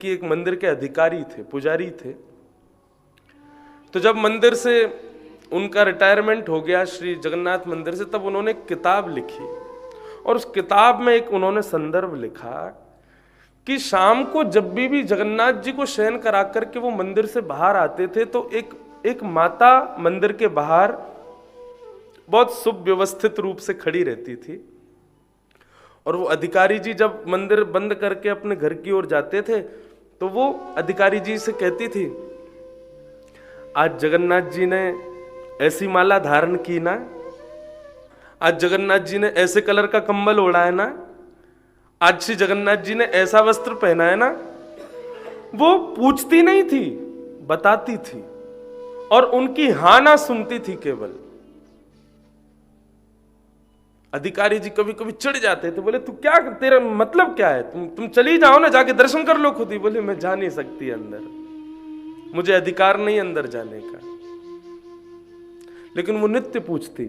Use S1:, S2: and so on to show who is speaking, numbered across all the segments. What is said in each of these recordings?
S1: कि एक मंदिर के अधिकारी थे, पुजारी थे। तो जब मंदिर से उनका रिटायरमेंट हो गया श्री जगन्नाथ मंदिर से, तब उन्होंने एक किताब लिखी और उस किताब में एक उन्होंने संदर्भ लिखा कि शाम को जब भी जगन्नाथ जी को शयन करा करके वो मंदिर से बाहर आते थे तो एक माता मंदिर के बाहर बहुत सुव्यवस्थित रूप से खड़ी रहती थी। और वो अधिकारी जी जब मंदिर बंद करके अपने घर की ओर जाते थे तो वो अधिकारी जी से कहती थी, आज जगन्नाथ जी ने ऐसी माला धारण की ना, आज जगन्नाथ जी ने ऐसे कलर का कंबल ओढ़ा है ना, आज श्री जगन्नाथ जी ने ऐसा वस्त्र पहना है ना। वो पूछती नहीं थी, बताती थी और उनकी हां ना सुनती थी केवल। अधिकारी जी कभी कभी चिढ़ जाते थे, बोले तू क्या, तेरा मतलब क्या है, तुम चली जाओ ना, जाके दर्शन कर लो खुद ही। बोले मैं जा नहीं सकती अंदर, मुझे अधिकार नहीं अंदर जाने का। लेकिन वो नित्य पूछती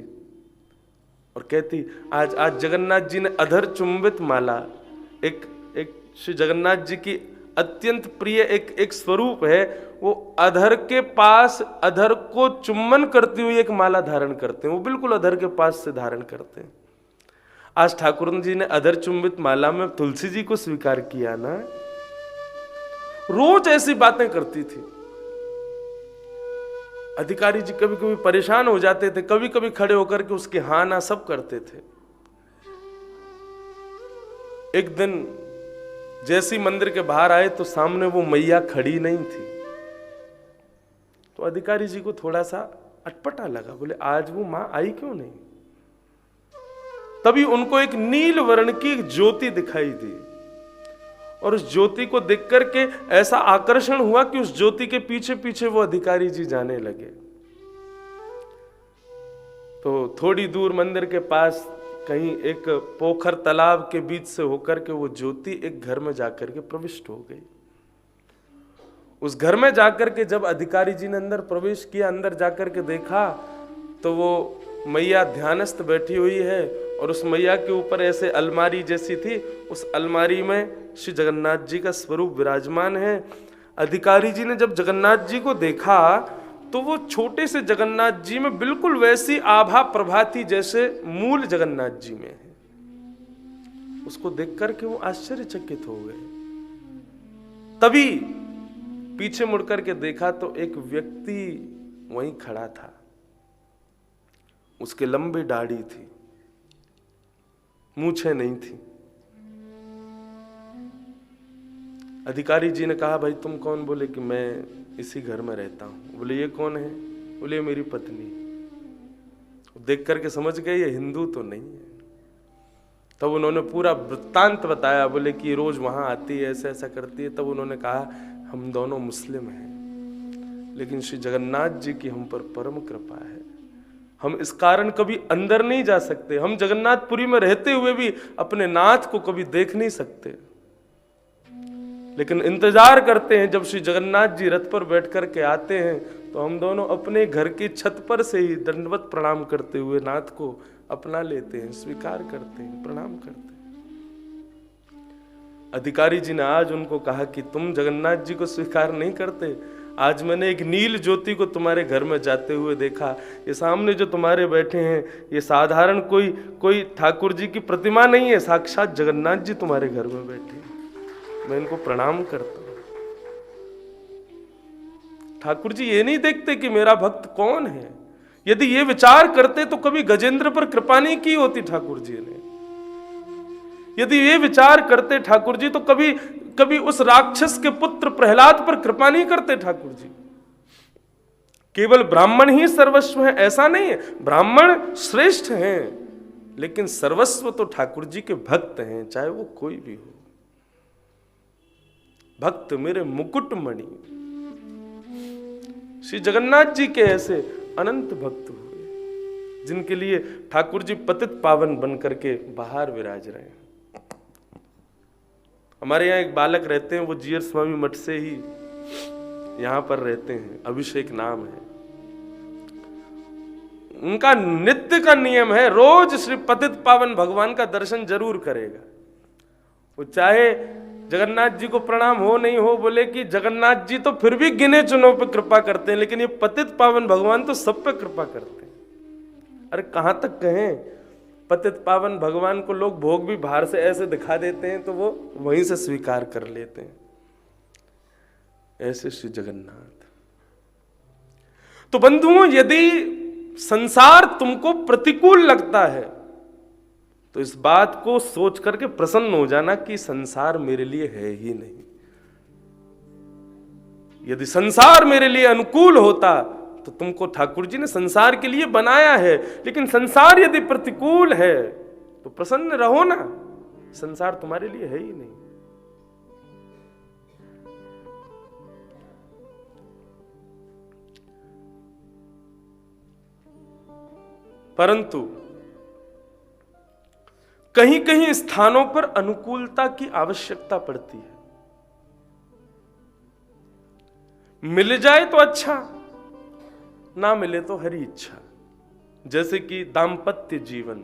S1: और कहती, आज जगन्नाथ जी ने अधर चुंबित माला, एक श्री जगन्नाथ जी की अत्यंत प्रिय एक स्वरूप है, वो अधर के पास अधर को चुम्बन करती हुई एक माला धारण करते हैं, वो बिल्कुल अधर के पास से धारण करते हैं। आज ठाकुर जी ने अधर चुंबित माला में तुलसी जी को स्वीकार किया ना। रोज ऐसी बातें करती थी। अधिकारी जी कभी कभी परेशान हो जाते थे, कभी कभी खड़े होकर के उसके हाँ ना सब करते थे। एक दिन जैसी मंदिर के बाहर आए तो सामने वो मैया खड़ी नहीं थी। तो अधिकारी जी को थोड़ा सा अटपटा लगा, बोले आज वो मां आई क्यों नहीं। तभी उनको एक नील वर्ण की एक ज्योति दिखाई दी और उस ज्योति को देख करके ऐसा आकर्षण हुआ कि उस ज्योति के पीछे पीछे वो अधिकारी जी जाने लगे। तो थोड़ी दूर मंदिर के पास कहीं एक पोखर तालाब के बीच से होकर के वो ज्योति एक घर में जाकर के प्रविष्ट हो गई। उस घर में जाकर के जब अधिकारी जी ने अंदर प्रवेश किया, अंदर जाकर के देखा तो वो मैया ध्यानस्थ बैठी हुई है और उस मैया के ऊपर ऐसे अलमारी जैसी थी, उस अलमारी में श्री जगन्नाथ जी का स्वरूप विराजमान है। अधिकारी जी ने जब जगन्नाथ जी को देखा तो वो छोटे से जगन्नाथ जी में बिल्कुल वैसी आभा प्रभा थी जैसे मूल जगन्नाथ जी में है। उसको देख करके वो आश्चर्यचकित हो गए। तभी पीछे मुड़ करके देखा तो एक व्यक्ति वहीं खड़ा था, उसके लंबी दाढ़ी थी, मूछें नहीं थी। अधिकारी जी ने कहा, भाई तुम कौन। बोले कि मैं इसी घर में रहता हूं। बोले ये कौन है। बोले ये मेरी पत्नी। देख करके समझ गए ये हिंदू तो नहीं है। तब उन्होंने पूरा वृत्तांत बताया, बोले कि रोज वहां आती है, ऐसा ऐसा करती है। तब उन्होंने कहा हम दोनों मुस्लिम हैं, लेकिन श्री जगन्नाथ जी की हम पर परम कृपा है, हम इस कारण कभी अंदर नहीं जा सकते। हम जगन्नाथपुरी में रहते हुए भी अपने नाथ को कभी देख नहीं सकते, लेकिन इंतजार करते हैं जब श्री जगन्नाथ जी रथ पर बैठ कर के आते हैं तो हम दोनों अपने घर की छत पर से ही दंडवत प्रणाम करते हुए नाथ को अपना लेते हैं, स्वीकार करते हैं, प्रणाम करते हैं। अधिकारी जी ने आज उनको कहा कि तुम जगन्नाथ जी को स्वीकार नहीं करते। आज मैंने एक नील ज्योति को तुम्हारे घर में जाते हुए देखा। ये सामने जो तुम्हारे बैठे हैं ये साधारण कोई ठाकुर जी की प्रतिमा नहीं है, साक्षात जगन्नाथ जी तुम्हारे घर में बैठे हैं। मैं इनको प्रणाम करता हूं। ठाकुर जी ये नहीं देखते कि मेरा भक्त कौन है। यदि ये विचार करते तो कभी गजेंद्र पर कृपा नहीं की होती ठाकुर जी ने। यदि ये विचार करते ठाकुर जी तो कभी उस राक्षस के पुत्र प्रहलाद पर कृपा नहीं करते ठाकुर जी। केवल ब्राह्मण ही सर्वस्व है ऐसा नहीं है, ब्राह्मण श्रेष्ठ हैं, लेकिन सर्वस्व तो ठाकुर जी के भक्त हैं, चाहे वो कोई भी हो। भक्त मेरे मुकुटमणि। श्री जगन्नाथ जी के ऐसे अनंत भक्त हुए जिनके लिए ठाकुर जी पतित पावन बन करके बाहर विराज रहे हैं। हमारे यहाँ एक बालक रहते हैं, वो जीयर स्वामी मठ से ही यहाँ पर रहते हैं, अभिषेक नाम है उनका। नित्य का नियम है रोज श्री पतित पावन भगवान का दर्शन जरूर करेगा। वो चाहे जगन्नाथ जी को प्रणाम हो नहीं हो, बोले कि जगन्नाथ जी तो फिर भी गिने चुनों पे कृपा करते हैं, लेकिन ये पतित पावन भगवान तो सब पे कृपा करते हैं। अरे कहां तक कहें, पतित पावन भगवान को लोग भोग भी बाहर से ऐसे दिखा देते हैं तो वो वहीं से स्वीकार कर लेते हैं। ऐसे श्री जगन्नाथ। तो बंधुओं, यदि संसार तुमको प्रतिकूल लगता है तो इस बात को सोच करके प्रसन्न हो जाना कि संसार मेरे लिए है ही नहीं। यदि संसार मेरे लिए अनुकूल होता तो तुमको ठाकुर जी ने संसार के लिए बनाया है, लेकिन संसार यदि प्रतिकूल है तो प्रसन्न रहो ना, संसार तुम्हारे लिए है ही नहीं। परंतु कहीं कहीं स्थानों पर अनुकूलता की आवश्यकता पड़ती है। मिल जाए तो अच्छा, ना मिले तो हरी इच्छा। जैसे कि दाम्पत्य जीवन,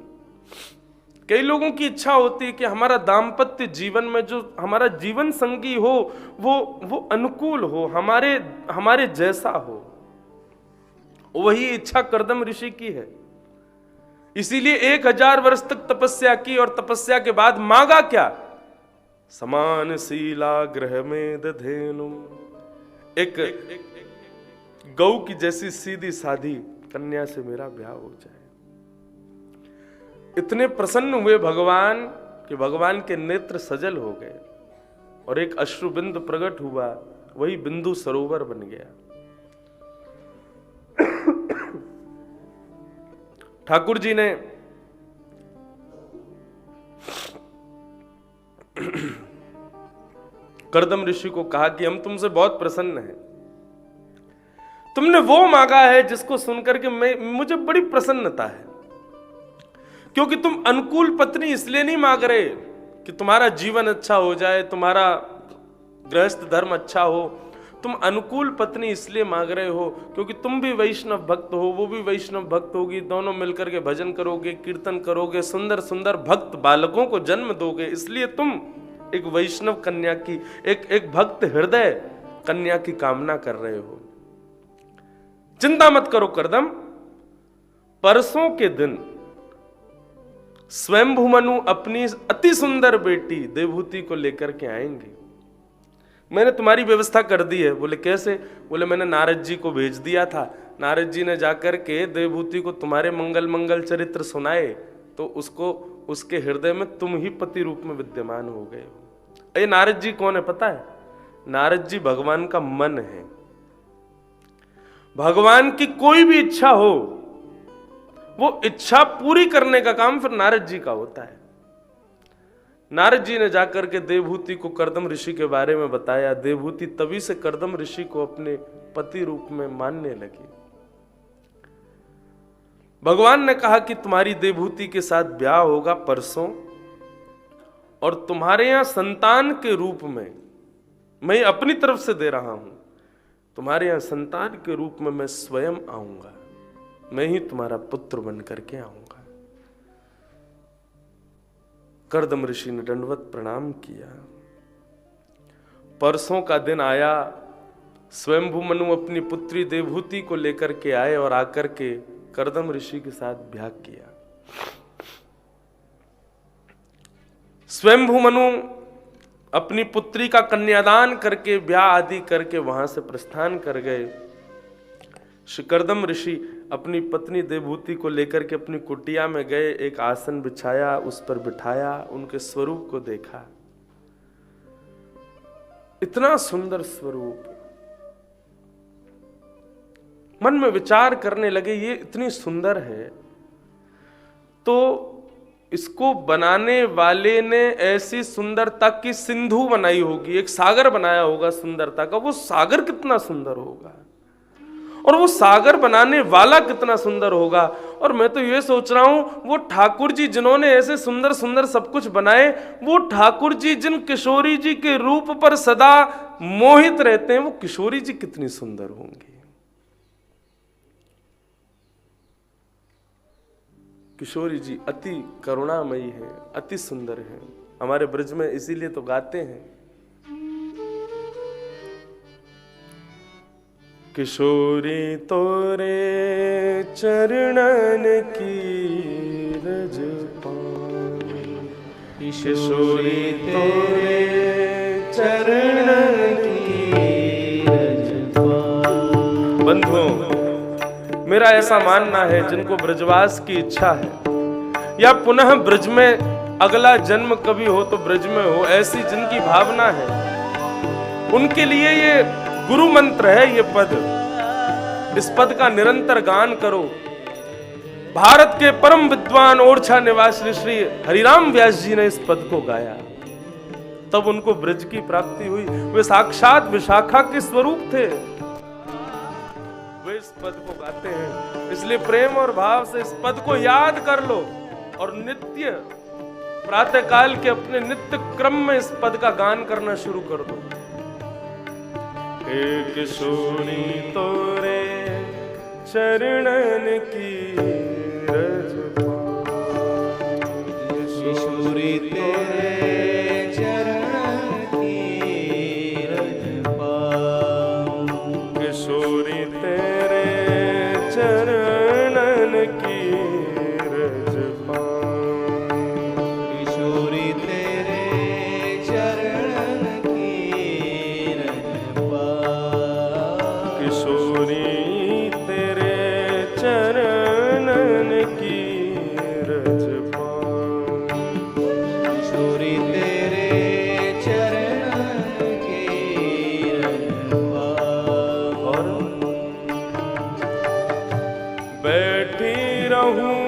S1: कई लोगों की इच्छा होती है कि हमारा दाम्पत्य जीवन में जो हमारा जीवन संगी हो वो अनुकूल हो, हमारे जैसा हो। वही इच्छा कर्दम ऋषि की है। इसीलिए 1000 वर्ष तक तपस्या की और तपस्या के बाद मांगा क्या? समान शीला ग्रह में दधेनु, एक गौ की जैसी सीधी साधी कन्या से मेरा ब्याह हो जाए। इतने प्रसन्न हुए भगवान कि भगवान के नेत्र सजल हो गए और एक अश्रु बिंदु प्रकट हुआ, वही बिंदु सरोवर बन गया। ठाकुर जी ने कर्दम ऋषि को कहा कि हम तुमसे बहुत प्रसन्न हैं, तुमने वो मांगा है जिसको सुनकर के मुझे बड़ी प्रसन्नता है। क्योंकि तुम अनुकूल पत्नी इसलिए नहीं मांग रहे कि तुम्हारा जीवन अच्छा हो जाए, तुम्हारा गृहस्थ धर्म अच्छा हो, तुम अनुकूल पत्नी इसलिए मांग रहे हो क्योंकि तुम भी वैष्णव भक्त हो, वो भी वैष्णव भक्त होगी, दोनों मिलकर के भजन करोगे, कीर्तन करोगे, सुंदर सुंदर भक्त बालकों को जन्म दोगे, इसलिए तुम एक वैष्णव कन्या की, एक भक्त हृदय कन्या की कामना कर रहे हो। चिंता मत करो कर्दम, परसों के दिन स्वयंभू मनु अपनी अति सुंदर बेटी देवहूति को लेकर के आएंगे। मैंने तुम्हारी व्यवस्था कर दी है। बोले कैसे? बोले मैंने नारद जी को भेज दिया था, नारद जी ने जाकर के देवहूति को तुम्हारे मंगल चरित्र सुनाए तो उसको, उसके हृदय में तुम ही पति रूप में विद्यमान हो गए हो। ये नारद जी कौन है पता है? नारद जी भगवान का मन है। भगवान की कोई भी इच्छा हो, वो इच्छा पूरी करने का काम फिर नारद जी का होता है। नारद जी ने जाकर के देवहूति को कर्दम ऋषि के बारे में बताया। देवहूति तभी से कर्दम ऋषि को अपने पति रूप में मानने लगी। भगवान ने कहा कि तुम्हारी देवहूति के साथ ब्याह होगा परसों, और तुम्हारे यहां संतान के रूप में मैं अपनी तरफ से दे रहा हूं, तुम्हारे यहां संतान के रूप में मैं स्वयं आऊंगा, मैं ही तुम्हारा पुत्र बन करके आऊंगा। कर्दम ऋषि ने दंडवत प्रणाम किया। परसों का दिन आया, स्वयंभू मनु अपनी पुत्री देवहूति को लेकर के आए और आकर के कर्दम ऋषि के साथ ब्याह किया। स्वयंभू मनु अपनी पुत्री का कन्यादान करके ब्याह आदि करके वहां से प्रस्थान कर गए। श्री कर्दम ऋषि अपनी पत्नी देवहूति को लेकर के अपनी कुटिया में गए, एक आसन बिछाया, उस पर बिठाया, उनके स्वरूप को देखा। इतना सुंदर स्वरूप, मन में विचार करने लगे ये इतनी सुंदर है तो इसको बनाने वाले ने ऐसी सुंदरता की सिंधु बनाई होगी, एक सागर बनाया होगा सुंदरता का, वो सागर कितना सुंदर होगा और वो सागर बनाने वाला कितना सुंदर होगा। और मैं तो ये सोच रहा हूं वो ठाकुर जी जिन्होंने ऐसे सुंदर सुंदर सब कुछ बनाए, वो ठाकुर जी जिन किशोरी जी के रूप पर सदा मोहित रहते हैं, वो किशोरी जी कितनी सुंदर होंगी। किशोरी जी अति करुणामयी है, अति सुंदर है। हमारे ब्रज में इसीलिए तो गाते हैं किशोरी तोरे चरणन की रज पाऊं, किशोरी तोरे चरणन की रज पाऊं। बंधुओं, मेरा ऐसा मानना है जिनको ब्रजवास की इच्छा है या पुनः ब्रज में अगला जन्म कभी हो तो ब्रज में हो, ऐसी जिनकी भावना है, उनके लिए ये गुरु मंत्र है ये पद। इस पद का निरंतर गान करो। भारत के परम विद्वान ओरछा निवासी श्री हरिराम व्यास जी ने इस पद को गाया, तब उनको ब्रज की प्राप्ति हुई। वे साक्षात विशाखा के स्वरूप थे, वे इस पद को गाते हैं। इसलिए प्रेम और भाव से इस पद को याद कर लो और नित्य प्रातः काल के अपने नित्य क्रम में इस पद का गान करना शुरू कर दो। एक किशोरी तोरे चरणन की रज पाऊं, किशोरी तेरे चरणन की रज पाऊं, किशोरी तेरे चरणन की रज पाऊं, किशोरी तेरे चरणन की रज पाऊं, किशोरी तेरे चरणन की रज पाऊं, किशोरी तेरे चरणन की रज पाऊं। और बैठी रहूं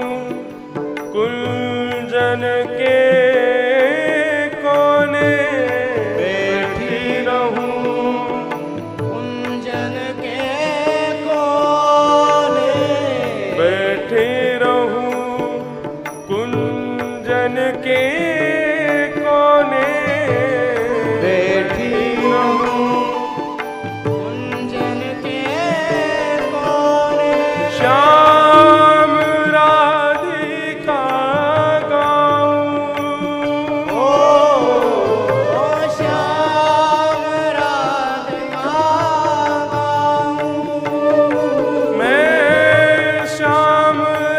S1: कुंजन के कोने, बैठी रहूं कुंजन के कोने, बैठी रहूं कुंजन के कोने, बैठी रहूं कुंजन के कोने, श्याम राधिका गाऊं, श्याम राधिका गाऊं, मैं श्याम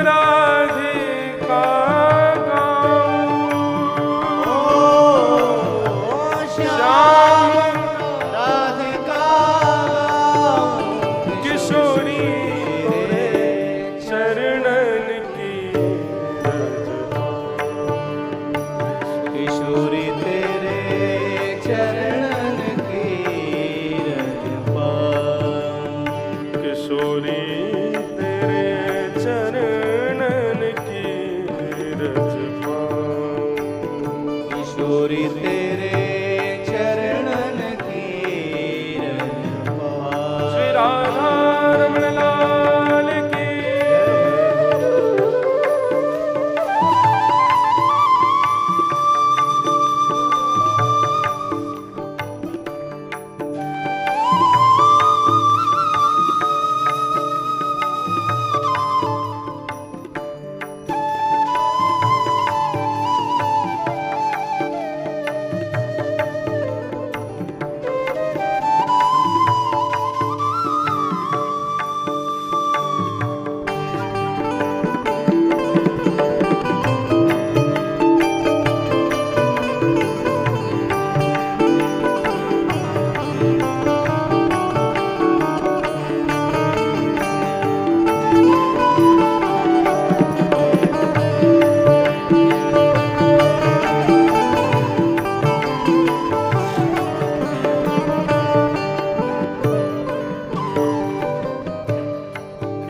S1: राधिका गाऊं, श्याम राधिका गाऊं, किशोरी चरणन की रज पाऊं, किशोरी तेरे चरणन की रज पाऊं, किशोरी तेरे चरणन की रज पाऊं, किशोरी तेरे चरणन की रज पाऊं। श्री राधा रमण लाल की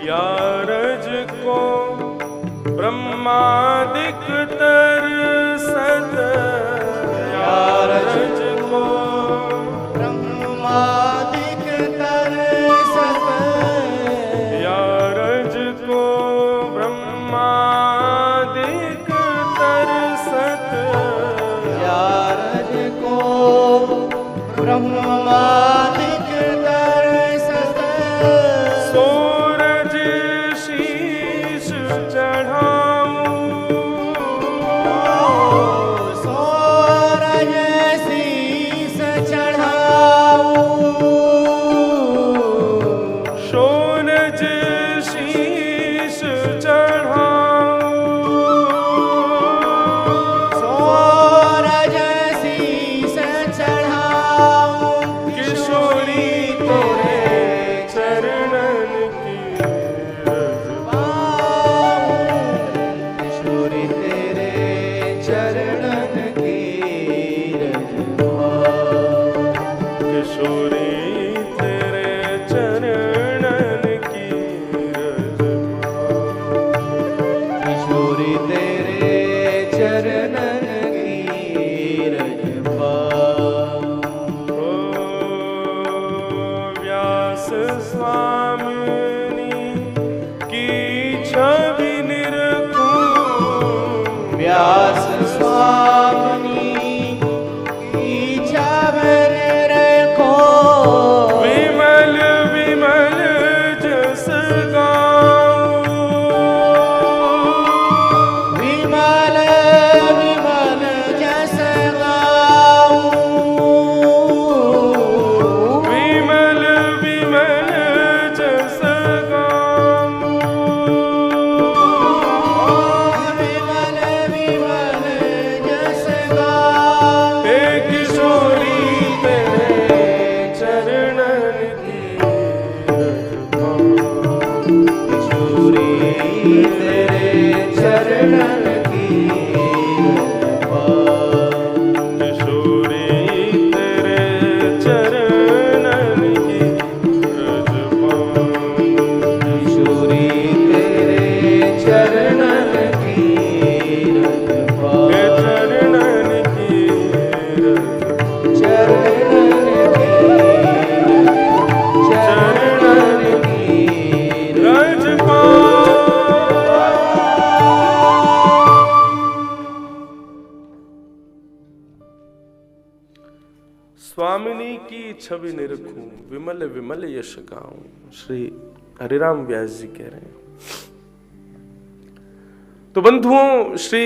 S1: यारज को ब्रह्मादिक तरसत, यारज को ब्रह्मादिक तरसत, यारज को ब्रह्मादिक तरसत, यारज को ब्रह्मादिक तरसत, सूरज शीश चढ़ाऊं, सूरज शीश चढ़ाऊं, स्वामिनी की छवि निरखूं, विमल विमल यश गाऊं। श्री हरिराम व्यास जी कह रहे हैं। तो बंधुओं, श्री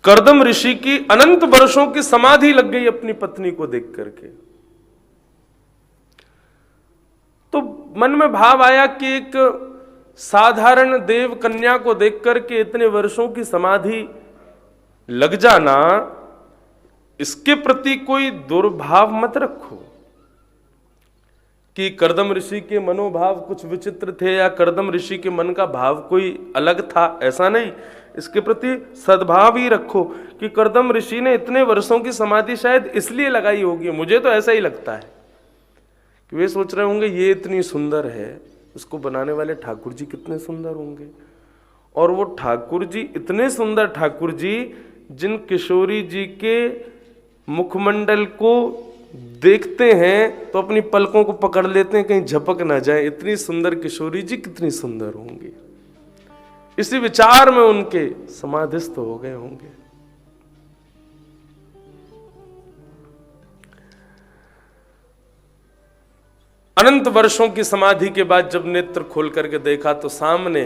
S1: कर्दम ऋषि की अनंत वर्षों की समाधि लग गई अपनी पत्नी को देख करके। तो मन में भाव आया कि एक साधारण देव कन्या को देख करके इतने वर्षों की समाधि लग जाना, इसके प्रति कोई दुर्भाव मत रखो कि कर्दम ऋषि के मनोभाव कुछ विचित्र थे या कर्दम ऋषि के मन का भाव कोई अलग था, ऐसा नहीं। इसके प्रति सद्भाव ही रखो कि कर्दम ऋषि ने इतने वर्षों की समाधि शायद इसलिए लगाई होगी। मुझे तो ऐसा ही लगता है कि वे सोच रहे होंगे ये इतनी सुंदर है, उसको बनाने वाले ठाकुर जी कितने सुंदर होंगे। और वो ठाकुर जी इतने सुंदर ठाकुर जी, जिन किशोरी जी के मुखमंडल को देखते हैं तो अपनी पलकों को पकड़ लेते हैं कहीं झपक ना जाए। इतनी सुंदर किशोरी जी कितनी सुंदर होंगी, इसी विचार में उनके समाधिस्थ हो गए होंगे। अनंत वर्षों की समाधि के बाद जब नेत्र खोल करके देखा तो सामने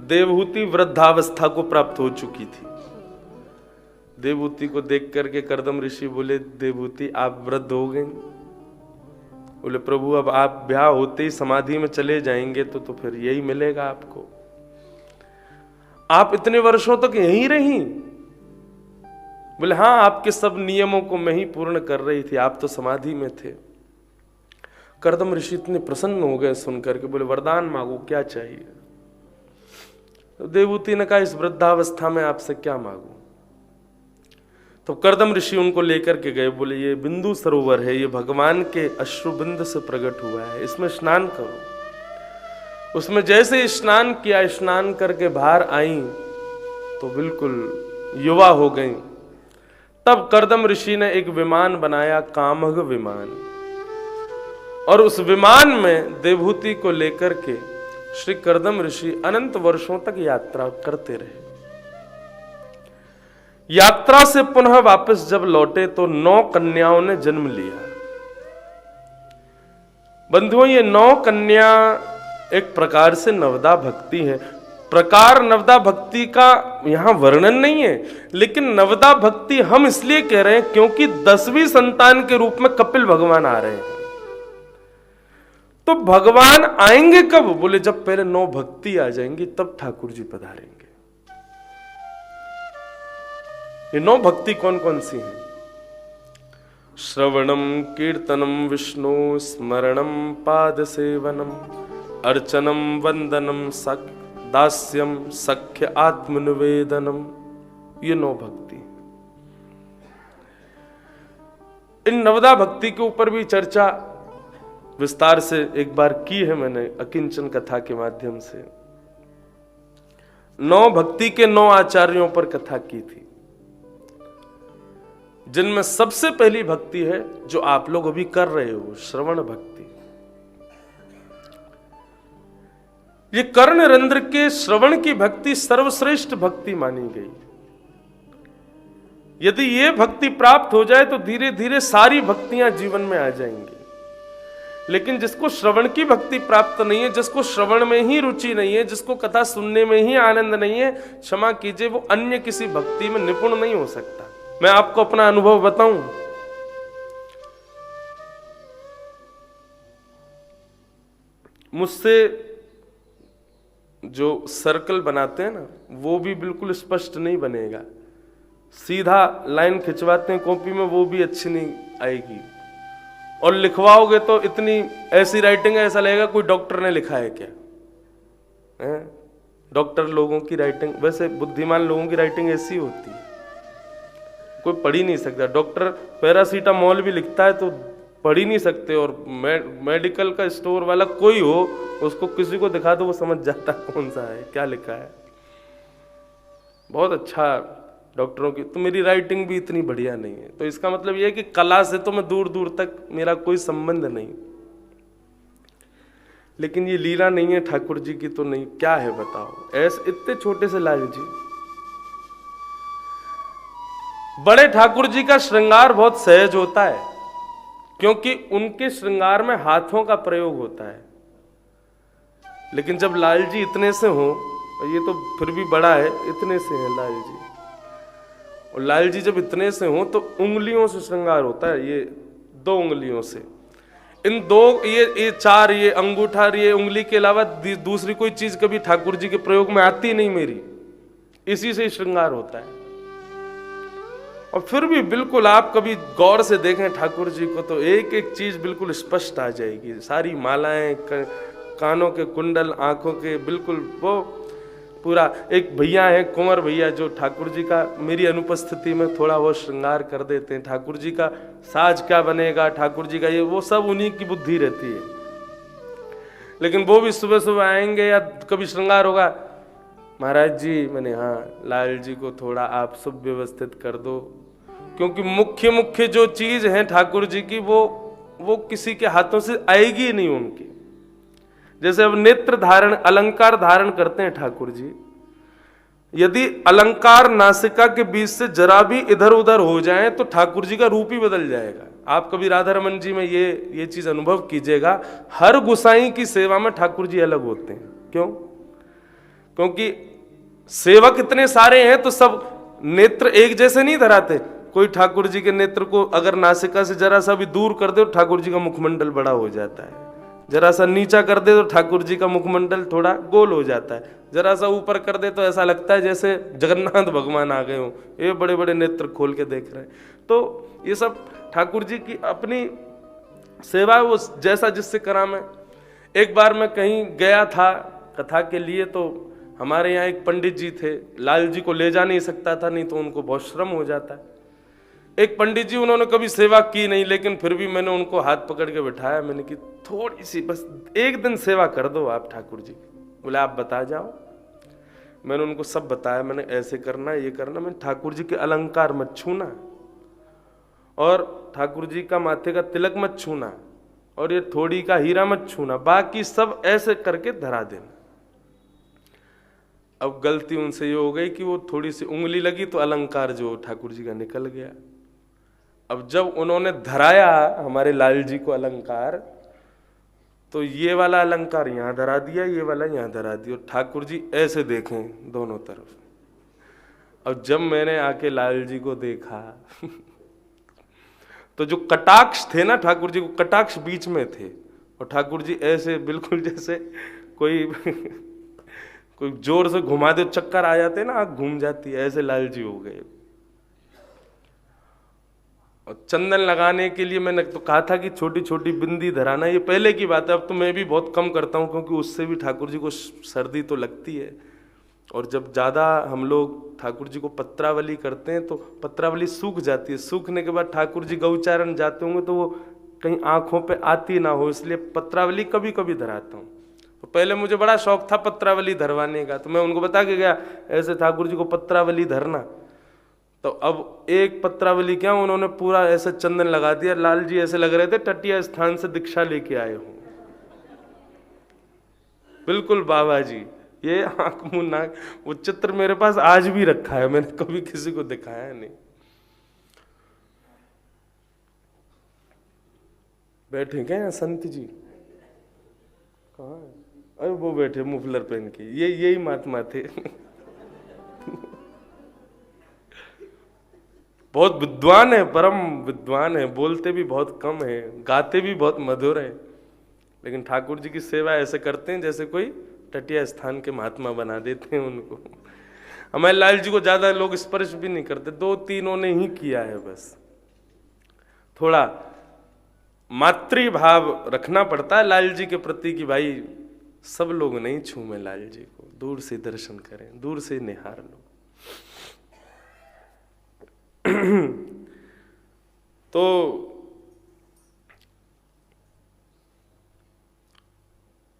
S1: देवहूति वृद्धावस्था को प्राप्त हो चुकी थी। देवहूति को देख करके कर्दम ऋषि बोले, देवहूति आप वृद्ध हो गए? बोले प्रभु अब आप ब्याह होते ही समाधि में चले जाएंगे तो फिर यही मिलेगा आपको। आप इतने वर्षों तक यहीं रही? बोले हाँ, आपके सब नियमों को मैं ही पूर्ण कर रही थी, आप तो समाधि में थे। कर्दम ऋषि इतने प्रसन्न हो गए सुनकर के, बोले वरदान मांगो, क्या चाहिए? तो देवहूति ने कहा इस वृद्धावस्था में आपसे क्या मांगू? तो कर्दम ऋषि उनको लेकर के गए, बोले ये बिंदु सरोवर है, ये भगवान के अश्रुबिंद से प्रकट हुआ है, इसमें स्नान करो। उसमें जैसे स्नान किया, स्नान करके बाहर आई तो बिल्कुल युवा हो गई। तब कर्दम ऋषि ने एक विमान बनाया, कामघ विमान, और उस विमान में देवहूति को लेकर के श्री कर्दम ऋषि अनंत वर्षों तक यात्रा करते रहे। यात्रा से पुनः वापस जब लौटे तो 9 कन्याओं ने जन्म लिया। बंधुओं, ये 9 कन्या एक प्रकार से नवदा भक्ति है। प्रकार नवदा भक्ति का यहां वर्णन नहीं है, लेकिन नवदा भक्ति हम इसलिए कह रहे हैं क्योंकि 10वीं संतान के रूप में कपिल भगवान आ रहे हैं। तो भगवान आएंगे कब? बोले जब पहले 9 भक्ति आ जाएंगी तब ठाकुर जी पधारेंगे। ये 9 भक्ति कौन कौन सी हैं? श्रवणम कीर्तनम विष्णु स्मरणम पाद सेवनम अर्चनम वंदनम दास्यम सख्य आत्मनिवेदनम। ये 9 भक्ति। इन नवदा भक्ति के ऊपर भी चर्चा विस्तार से एक बार की है मैंने अकिंचन कथा के माध्यम से। 9 भक्ति के 9 आचार्यों पर कथा की थी, जिनमें सबसे पहली भक्ति है जो आप लोग अभी कर रहे हो, श्रवण भक्ति। ये कर्ण रंध्र के श्रवण की भक्ति सर्वश्रेष्ठ भक्ति मानी गई। यदि ये भक्ति प्राप्त हो जाए तो धीरे धीरे सारी भक्तियां जीवन में आ जाएंगी। लेकिन जिसको श्रवण की भक्ति प्राप्त नहीं है, जिसको श्रवण में ही रुचि नहीं है, जिसको कथा सुनने में ही आनंद नहीं है, क्षमा कीजिए, वो अन्य किसी भक्ति में निपुण नहीं हो सकता। मैं आपको अपना अनुभव बताऊं, मुझसे जो सर्कल बनाते हैं ना, वो भी बिल्कुल स्पष्ट नहीं बनेगा। सीधा लाइन खिंचवाते हैं कॉपी में, वो भी अच्छी नहीं आएगी। और लिखवाओगे तो इतनी ऐसी राइटिंग है, ऐसा लगेगा कोई डॉक्टर ने लिखा है क्या है? डॉक्टर लोगों की राइटिंग, वैसे बुद्धिमान लोगों की राइटिंग ऐसी होती है, कोई पढ़ ही नहीं सकता। डॉक्टर पैरासीटामोल भी लिखता है तो पढ़ ही नहीं सकते, और मेडिकल का स्टोर वाला कोई हो, उसको किसी को दिखा दो वो समझ जाता है कौन सा है, क्या लिखा है। बहुत अच्छा डॉक्टरों की, तो मेरी राइटिंग भी इतनी बढ़िया नहीं है। तो इसका मतलब यह है कि कला से तो मैं दूर दूर तक मेरा कोई संबंध नहीं। लेकिन ये लीला नहीं है ठाकुर जी की, तो नहीं, क्या है बताओ। ऐसे इतने छोटे से लाल जी, बड़े ठाकुर जी का श्रृंगार बहुत सहज होता है, क्योंकि उनके श्रृंगार में हाथों का प्रयोग होता है। लेकिन जब लाल जी इतने से हो, ये तो फिर भी बड़ा है, इतने से है लाल जी, और लाल जी जब इतने से हो तो उंगलियों से श्रृंगार होता है, ये 2 उंगलियों से। इन 2 ये 4, ये अंगूठा, ये उंगली के अलावा दूसरी कोई चीज कभी ठाकुर जी के प्रयोग में आती नहीं मेरी, इसी से श्रृंगार होता है। और फिर भी बिल्कुल आप कभी गौर से देखें ठाकुर जी को तो एक एक चीज बिल्कुल स्पष्ट आ जाएगी। सारी मालाएं, कानों के कुंडल, आंखों के, बिल्कुल वो पूरा। एक भैया है कुंवर भैया, जो ठाकुर जी का मेरी अनुपस्थिति में थोड़ा वो श्रृंगार कर देते हैं। ठाकुर जी का साज क्या बनेगा, ठाकुर जी का ये वो सब उन्हीं की बुद्धि रहती है। लेकिन वो भी सुबह सुबह आएंगे या कभी श्रृंगार होगा, महाराज जी, मैंने हाँ लाल जी को थोड़ा आप सब व्यवस्थित कर दो, क्योंकि मुख्य मुख्य जो चीज है ठाकुर जी की वो किसी के हाथों से आएगी नहीं उनकी। जैसे अब नेत्र धारण, अलंकार धारण करते हैं ठाकुर जी, यदि अलंकार नासिका के बीच से जरा भी इधर उधर हो जाए तो ठाकुर जी का रूप ही बदल जाएगा। आप कभी राधा रमन जी में ये चीज अनुभव कीजिएगा, हर गुसाई की सेवा में ठाकुर जी अलग होते हैं। क्यों? क्योंकि सेवक इतने सारे हैं तो सब नेत्र एक जैसे नहीं धराते। कोई ठाकुर जी के नेत्र को अगर नासिका से जरा सा भी दूर कर दे तो ठाकुर जी का मुखमंडल बड़ा हो जाता है, जरा सा नीचा कर दे तो ठाकुर जी का मुखमंडल थोड़ा गोल हो जाता है, जरा सा ऊपर कर दे तो ऐसा लगता है जैसे जगन्नाथ भगवान आ गए हो, ये बड़े बड़े नेत्र खोल के देख रहे हैं। तो ये सब ठाकुर जी की अपनी सेवा, वो जैसा जिससे करामे। एक बार मैं कहीं गया था कथा के लिए, तो हमारे यहाँ एक पंडित जी थे, लाल जी को ले जा नहीं सकता था, नहीं तो उनको बहुत श्रम हो जाता है। एक पंडित जी, उन्होंने कभी सेवा की नहीं, लेकिन फिर भी मैंने उनको हाथ पकड़ के बिठाया। मैंने कि थोड़ी सी बस एक दिन सेवा कर दो आप ठाकुर जी। बोले आप बता जाओ। मैंने उनको सब बताया, मैंने ऐसे करना, ये करना। मैंने ठाकुर जी के अलंकार मत छूना, और ठाकुर जी का माथे का तिलक मत छूना, और ये थोड़ी का हीरा मत छूना, बाकी सब ऐसे करके धरा देना। अब गलती उनसे ये हो गई कि वो थोड़ी सी उंगली लगी तो अलंकार जो ठाकुर जी का निकल गया। अब जब उन्होंने धराया हमारे लाल जी को अलंकार, तो ये वाला अलंकार यहां धरा दिया, ये वाला यहां धरा दिया, ठाकुर जी ऐसे देखें दोनों तरफ। अब जब मैंने आके लाल जी को देखा तो जो कटाक्ष थे ना ठाकुर जी को, कटाक्ष बीच में थे, और ठाकुर जी ऐसे बिल्कुल जैसे कोई जोर से घुमा दे, चक्कर आ जाते ना, आंख घूम जाती है, ऐसे लाल जी हो गए। और चंदन लगाने के लिए मैंने तो कहा था कि छोटी छोटी बिंदी धराना, ये पहले की बात है। अब तो मैं भी बहुत कम करता हूँ, क्योंकि उससे भी ठाकुर जी को सर्दी तो लगती है, और जब ज़्यादा हम लोग ठाकुर जी को पत्रावली करते हैं तो पत्रावली सूख जाती है। सूखने के बाद ठाकुर जी गौचारण जाते होंगे तो वो कहीं आंखों पे आती ना हो, इसलिए पत्रावली कभी कभी धराता हूँ। तो पहले मुझे बड़ा शौक था पत्रावली धरवाने का, तो मैं उनको बता के गया ऐसे ठाकुर जी को पत्रावली धरना। तो अब एक पत्रावली क्या, उन्होंने पूरा ऐसे चंदन लगा दिया, लाल जी ऐसे लग रहे थे टटिया स्थान से दीक्षा लेके आए हो, बिल्कुल बाबा जी। ये आंख मुंह नाक, वो चित्र मेरे पास आज भी रखा है, मैंने कभी किसी को दिखाया नहीं। बैठे क्या यहाँ संत जी? कहाँ है? अरे वो बैठे मुफलर पहन के, ये यही महात्मा थे। बहुत विद्वान है, परम विद्वान है, बोलते भी बहुत कम है, गाते भी बहुत मधुर है, लेकिन ठाकुर जी की सेवा ऐसे करते हैं जैसे कोई तटीय स्थान के महात्मा बना देते हैं उनको। हमारे लाल जी को ज्यादा लोग स्पर्श भी नहीं करते, 2-3 ने ही किया है बस। थोड़ा मातृभाव रखना पड़ता है लाल जी के प्रति कि भाई सब लोग नहीं छूमे लाल जी को, दूर से दर्शन करें, दूर से निहार लो। तो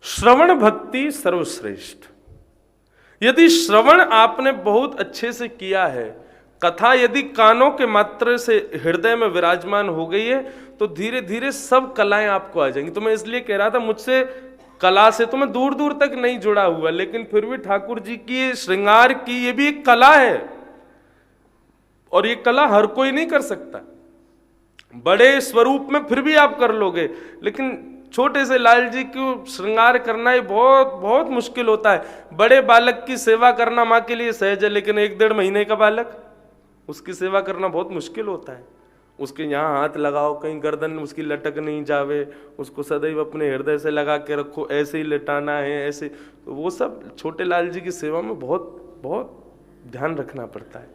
S1: श्रवण भक्ति सर्वश्रेष्ठ। यदि श्रवण आपने बहुत अच्छे से किया है, कथा यदि कानों के मात्र से हृदय में विराजमान हो गई है, तो धीरे धीरे सब कलाएं आपको आ जाएंगी। तो मैं इसलिए कह रहा था, मुझसे कला से तो मैं दूर दूर तक नहीं जुड़ा हुआ, लेकिन फिर भी ठाकुर जी की श्रृंगार की ये भी एक कला है, और ये कला हर कोई नहीं कर सकता। बड़े स्वरूप में फिर भी आप कर लोगे, लेकिन छोटे से लाल जी को श्रृंगार करना ही बहुत बहुत मुश्किल होता है। बड़े बालक की सेवा करना माँ के लिए सहज है, लेकिन 1-1.5 महीने का बालक, उसकी सेवा करना बहुत मुश्किल होता है। उसके यहाँ हाथ लगाओ, कहीं गर्दन उसकी लटक नहीं जावे, उसको सदैव अपने हृदय से लगा के रखो, ऐसे ही लेटाना है, ऐसे। तो वो सब छोटे लाल जी की सेवा में बहुत बहुत ध्यान रखना पड़ता है।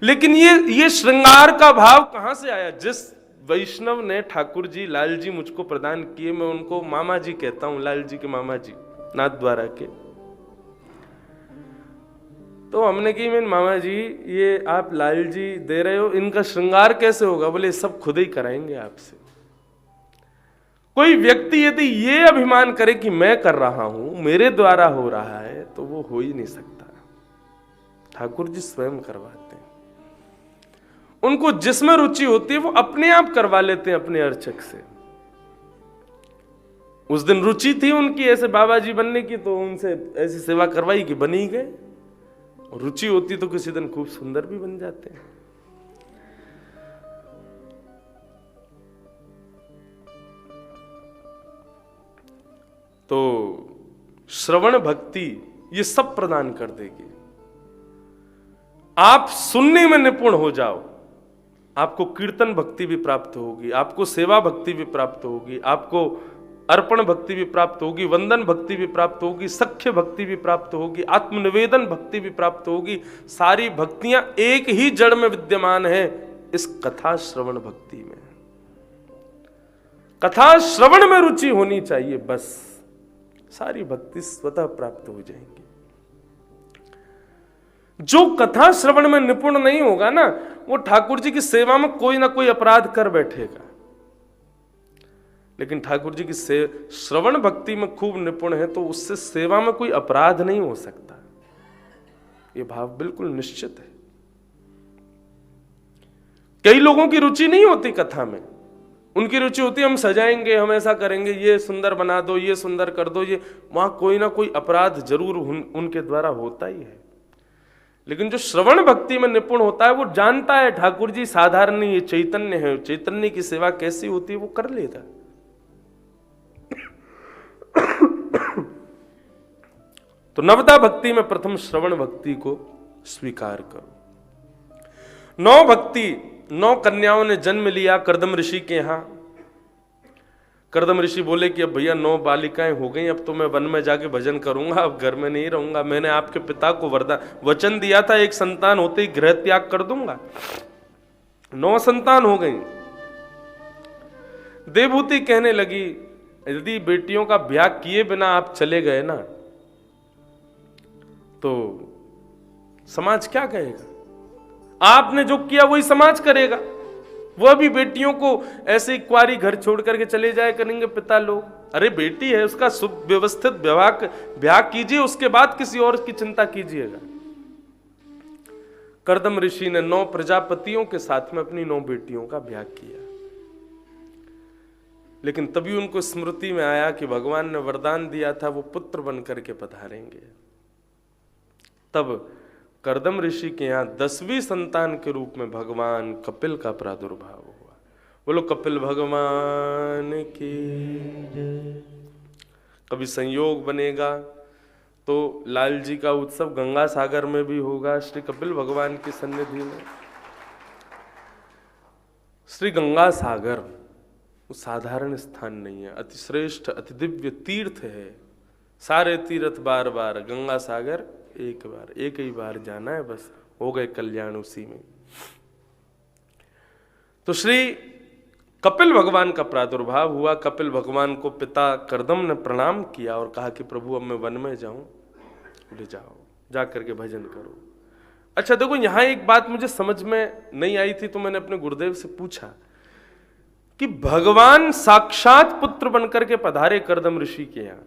S1: लेकिन ये श्रृंगार का भाव कहाँ से आया? जिस वैष्णव ने ठाकुर जी लाल जी मुझको प्रदान किए, मैं उनको मामा जी कहता हूं, लाल जी के मामा जी, नाथ द्वारा के। तो हमने कही, मैं मामा जी ये आप लाल जी दे रहे हो, इनका श्रृंगार कैसे होगा? बोले सब खुद ही कराएंगे आपसे। कोई व्यक्ति यदि ये अभिमान करे कि मैं कर रहा हूं, मेरे द्वारा हो रहा है, तो वो हो ही नहीं सकता। ठाकुर जी स्वयं करवाते हैं। उनको जिसमें रुचि होती है वो अपने आप करवा लेते हैं अपने अर्चक से। उस दिन रुचि थी उनकी ऐसे बाबा जी बनने की, तो उनसे ऐसी सेवा करवाई कि बन ही गए। रुचि होती तो किसी दिन खूब सुंदर भी बन जाते हैं। तो श्रवण भक्ति ये सब प्रदान कर देगी। आप सुनने में निपुण हो जाओ, आपको कीर्तन भक्ति भी प्राप्त होगी, आपको सेवा भक्ति भी प्राप्त होगी, आपको अर्पण भक्ति भी प्राप्त होगी, वंदन भक्ति भी प्राप्त होगी, सख्य भक्ति भी प्राप्त होगी, आत्मनिवेदन भक्ति भी प्राप्त होगी। सारी भक्तियां एक ही जड़ में विद्यमान है, इस कथा श्रवण भक्ति में। कथा श्रवण में रुचि होनी चाहिए, बस सारी भक्ति स्वतः प्राप्त हो जाएंगी। जो कथा श्रवण में निपुण नहीं होगा ना, वो ठाकुर जी की सेवा में कोई ना कोई अपराध कर बैठेगा। लेकिन ठाकुर जी की श्रवण भक्ति में खूब निपुण है, तो उससे सेवा में कोई अपराध नहीं हो सकता। ये भाव बिल्कुल निश्चित है। कई लोगों की रुचि नहीं होती कथा में, उनकी रुचि होती है हम सजाएंगे, हम ऐसा करेंगे, ये सुंदर बना दो, ये सुंदर कर दो, ये। वहां कोई ना कोई अपराध जरूर उनके द्वारा होता ही है। लेकिन जो श्रवण भक्ति में निपुण होता है, वो जानता है ठाकुर जी साधारण नहीं, ये चैतन्य है, चैतन्य की सेवा कैसी होती है वो कर लेता। तो नवदा भक्ति में प्रथम श्रवण भक्ति को स्वीकार करो। 9 कन्याओं ने जन्म लिया कर्दम ऋषि के यहां। कर्दम ऋषि बोले कि अब भैया 9 बालिकाएं हो गई, अब तो मैं वन में जाके भजन करूंगा, अब घर में नहीं रहूंगा। मैंने आपके पिता को वचन दिया था, एक संतान होते ही गृह त्याग कर दूंगा। 9 संतान हो गई। देवहूति कहने लगी, यदि बेटियों का ब्याह किए बिना आप चले गए ना, तो समाज क्या कहेगा? आपने जो किया वही समाज करेगा। वह भी बेटियों को ऐसे ही कुंवारी घर छोड़ करके चले जाए करेंगे पिता लोग। अरे बेटी है, उसका सुव्यवस्थित ब्याह कीजिए, उसके बाद किसी और की चिंता कीजिएगा। कर्दम ऋषि ने 9 प्रजापतियों के साथ में अपनी 9 बेटियों का ब्याह किया, लेकिन तभी उनको स्मृति में आया कि भगवान ने वरदान दिया था वो पुत्र बन करके पधारेंगे। तब कर्दम ऋषि के यहाँ 10वीं संतान के रूप में भगवान कपिल का प्रादुर्भाव हुआ। बोलो कपिल भगवान की जय। कभी संयोग बनेगा तो लाल जी का उत्सव गंगा सागर में भी होगा, श्री कपिल भगवान की सन्निधि में। श्री गंगा सागर वो साधारण स्थान नहीं है, अति श्रेष्ठ अति दिव्य तीर्थ है। सारे तीर्थ बार बार, गंगा सागर एक ही बार जाना है, बस हो गए कल्याण उसी में। तो श्री कपिल भगवान का प्रादुर्भाव हुआ। कपिल भगवान को पिता कर्दम ने प्रणाम किया और कहा कि प्रभु अब मैं वन में जाऊं। ले जाओ, जा करके भजन करो। अच्छा देखो, यहां एक बात मुझे समझ में नहीं आई थी, तो मैंने अपने गुरुदेव से पूछा कि भगवान साक्षात पुत्र बनकर के पधारे कर्दम ऋषि के यहां,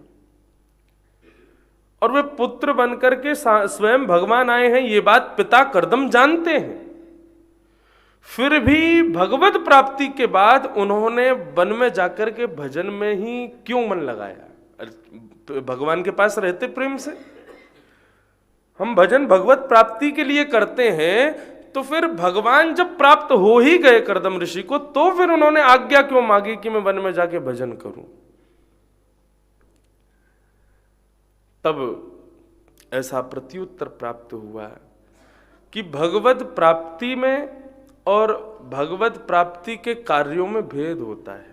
S1: और वे पुत्र बनकर के स्वयं भगवान आए हैं, ये बात पिता कर्दम जानते हैं। फिर भी भगवत प्राप्ति के बाद उन्होंने वन में जाकर के भजन में ही क्यों मन लगाया? भगवान के पास रहते प्रेम से। हम भजन भगवत प्राप्ति के लिए करते हैं, तो फिर भगवान जब प्राप्त हो ही गए कर्दम ऋषि को, तो फिर उन्होंने आज्ञा क्यों मांगी कि मैं वन में जाके भजन करूं? तब ऐसा प्रत्युत्तर प्राप्त हुआ कि भगवत प्राप्ति में और भगवत प्राप्ति के कार्यों में भेद होता है।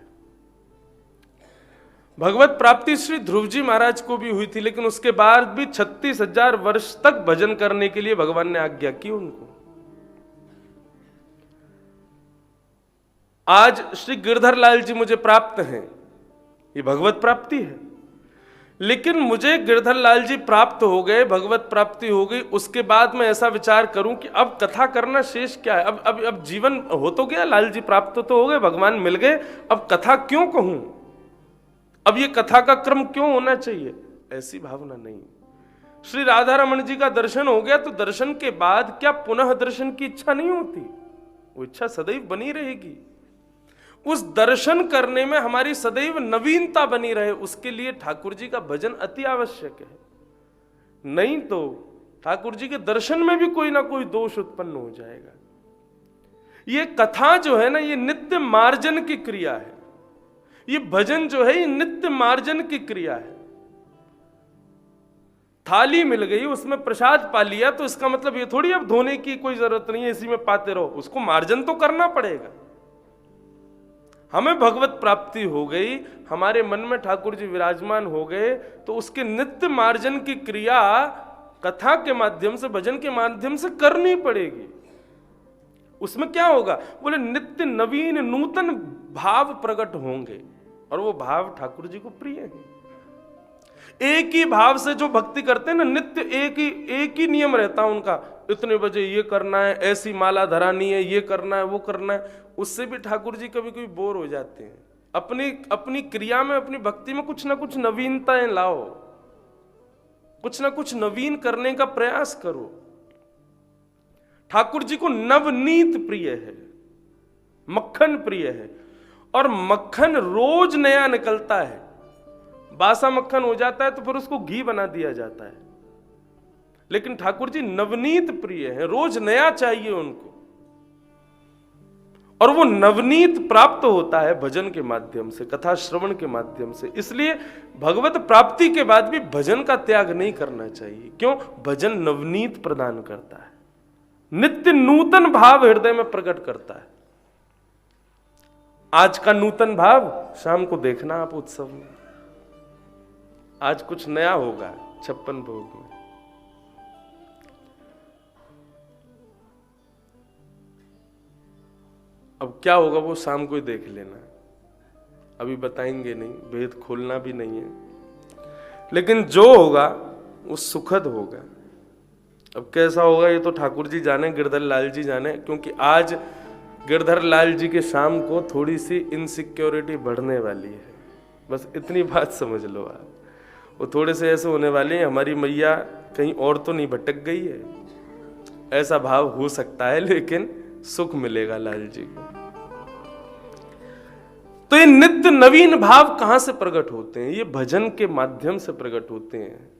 S1: भगवत प्राप्ति श्री ध्रुव जी महाराज को भी हुई थी, लेकिन उसके बाद भी 36,000 वर्ष तक भजन करने के लिए भगवान ने आज्ञा की उनको। आज श्री गिरधर लाल जी मुझे प्राप्त हैं, ये भगवत प्राप्ति है। लेकिन मुझे गिरधर लाल जी प्राप्त हो गए, भगवत प्राप्ति हो गई, उसके बाद मैं ऐसा विचार करूं कि अब कथा करना शेष क्या है? अब जीवन हो तो गया, लाल जी प्राप्त तो हो गए, भगवान मिल गए, अब कथा क्यों कहूं? अब ये कथा का क्रम क्यों होना चाहिए? ऐसी भावना नहीं। श्री राधा रमन जी का दर्शन हो गया, तो दर्शन के बाद क्या पुनः दर्शन की इच्छा नहीं होती? वो इच्छा सदैव बनी रहेगी। उस दर्शन करने में हमारी सदैव नवीनता बनी रहे, उसके लिए ठाकुर जी का भजन अति आवश्यक है। नहीं तो ठाकुर जी के दर्शन में भी कोई ना कोई दोष उत्पन्न हो जाएगा। ये कथा जो है ना, ये नित्य मार्जन की क्रिया है। ये भजन जो है, ये नित्य मार्जन की क्रिया है। थाली मिल गई, उसमें प्रसाद पा लिया, तो इसका मतलब ये थोड़ी अब धोने की कोई जरूरत नहीं है, इसी में पाते रहो। उसको मार्जन तो करना पड़ेगा। हमें भगवत प्राप्ति हो गई, हमारे मन में ठाकुर जी विराजमान हो गए, तो उसके नित्य मार्जन की क्रिया कथा के माध्यम से, भजन के माध्यम से करनी पड़ेगी। उसमें क्या होगा? बोले नित्य नवीन नूतन भाव प्रकट होंगे, और वो भाव ठाकुर जी को प्रिय है। एक ही भाव से जो भक्ति करते हैं ना, नित्य एक ही नियम रहता है उनका, इतने बजे ये करना है, ऐसी माला धरानी है, ये करना है, वो करना है। उससे भी ठाकुर जी कभी कभी बोर हो जाते हैं। अपनी क्रिया में, अपनी भक्ति में कुछ ना कुछ नवीनताएं लाओ, कुछ ना कुछ नवीन करने का प्रयास करो। ठाकुर जी को नवनीत प्रिय है, मक्खन प्रिय है, और मक्खन रोज नया निकलता है। बासा मक्खन हो जाता है तो फिर उसको घी बना दिया जाता है, लेकिन ठाकुर जी नवनीत प्रिय है, रोज नया चाहिए उनको। और वो नवनीत प्राप्त होता है भजन के माध्यम से, कथा श्रवण के माध्यम से। इसलिए भगवत प्राप्ति के बाद भी भजन का त्याग नहीं करना चाहिए। क्यों? भजन नवनीत प्रदान करता है, नित्य नूतन भाव हृदय में प्रकट करता है। आज का नूतन भाव शाम को देखना आप उत्सव में, आज कुछ नया होगा 56 भोग में। अब क्या होगा वो शाम को ही देख लेना, अभी बताएंगे नहीं, भेद खोलना भी नहीं है। लेकिन जो होगा वो सुखद होगा। अब कैसा होगा ये तो ठाकुर जी जाने, गिरधर लाल जी जाने, क्योंकि आज गिरधर लाल जी के शाम को थोड़ी सी इनसिक्योरिटी बढ़ने वाली है। बस इतनी बात समझ लो आप, वो थोड़े से ऐसे होने वाले हैं, हमारी मैया कहीं और तो नहीं भटक गई है, ऐसा भाव हो सकता है, लेकिन सुख मिलेगा लाल जी को। तो ये नित्य नवीन भाव कहां से प्रकट होते हैं? ये भजन के माध्यम से प्रकट होते हैं।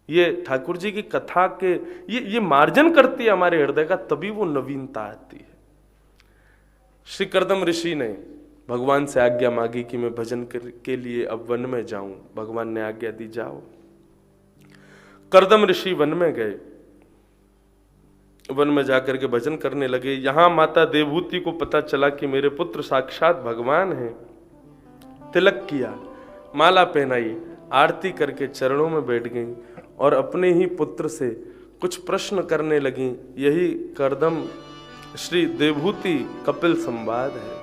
S1: ये ठाकुर जी की कथा के ये मार्जन करती है हमारे हृदय का, तभी वो नवीनता आती है। श्री कर्दम ऋषि ने भगवान से आज्ञा मांगी कि मैं भजन के लिए अब वन में जाऊं। भगवान ने आज्ञा दी, जाओ। कर्दम ऋषि वन में गए, वन में जाकर के भजन करने लगे। यहां माता देवहूति को पता चला कि मेरे पुत्र साक्षात भगवान हैं। तिलक किया, माला पहनाई, आरती करके चरणों में बैठ गई और अपने ही पुत्र से कुछ प्रश्न करने लगी। यही कर्दम श्री देवहूति कपिल संवाद है।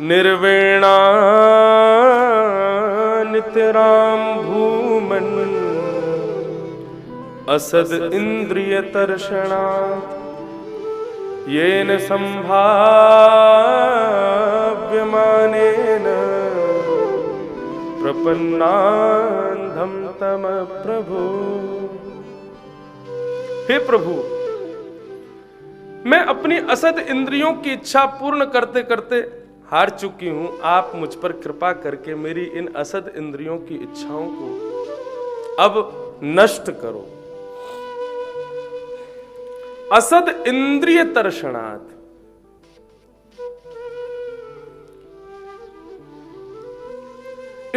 S1: निर्वेणा नितराम भूमन असद इंद्रिय तर्षणा येन संभाव्यमानेन प्रपन्नान्धं तम प्रभु। हे प्रभु, मैं अपनी असद इंद्रियों की इच्छा पूर्ण करते करते हार चुकी हूं। आप मुझ पर कृपा करके मेरी इन असद इंद्रियों की इच्छाओं को अब नष्ट करो। असद इंद्रिय तर्षणात्,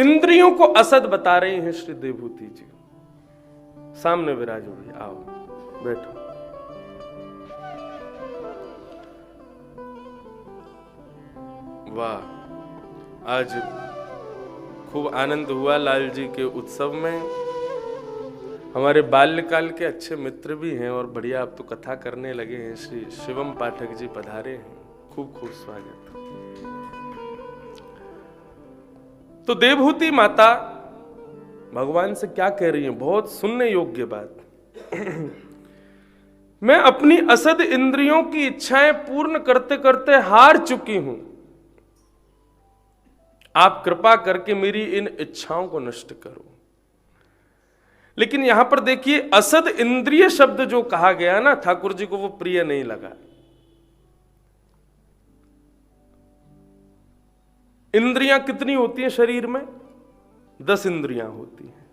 S1: इंद्रियों को असद बता रही हैं श्री देवहूति जी। सामने विराजो भाई, आओ बैठो। वाह, आज खूब आनंद हुआ लाल जी के उत्सव में। हमारे बाल्यकाल के अच्छे मित्र भी हैं और बढ़िया अब तो कथा करने लगे हैं। श्री शिवम पाठक जी पधारे हैं, खूब खूब स्वागत। तो देवहूति माता भगवान से क्या कह रही हैं? बहुत सुनने योग्य बात। मैं अपनी असद इंद्रियों की इच्छाएं पूर्ण करते करते हार चुकी हूं। आप कृपा करके मेरी इन इच्छाओं को नष्ट करो। लेकिन यहां पर देखिए, असद इंद्रिय शब्द जो कहा गया ना, ठाकुर जी को वो प्रिय नहीं लगा। इंद्रियां कितनी होती हैं शरीर में? 10 इंद्रियां होती हैं,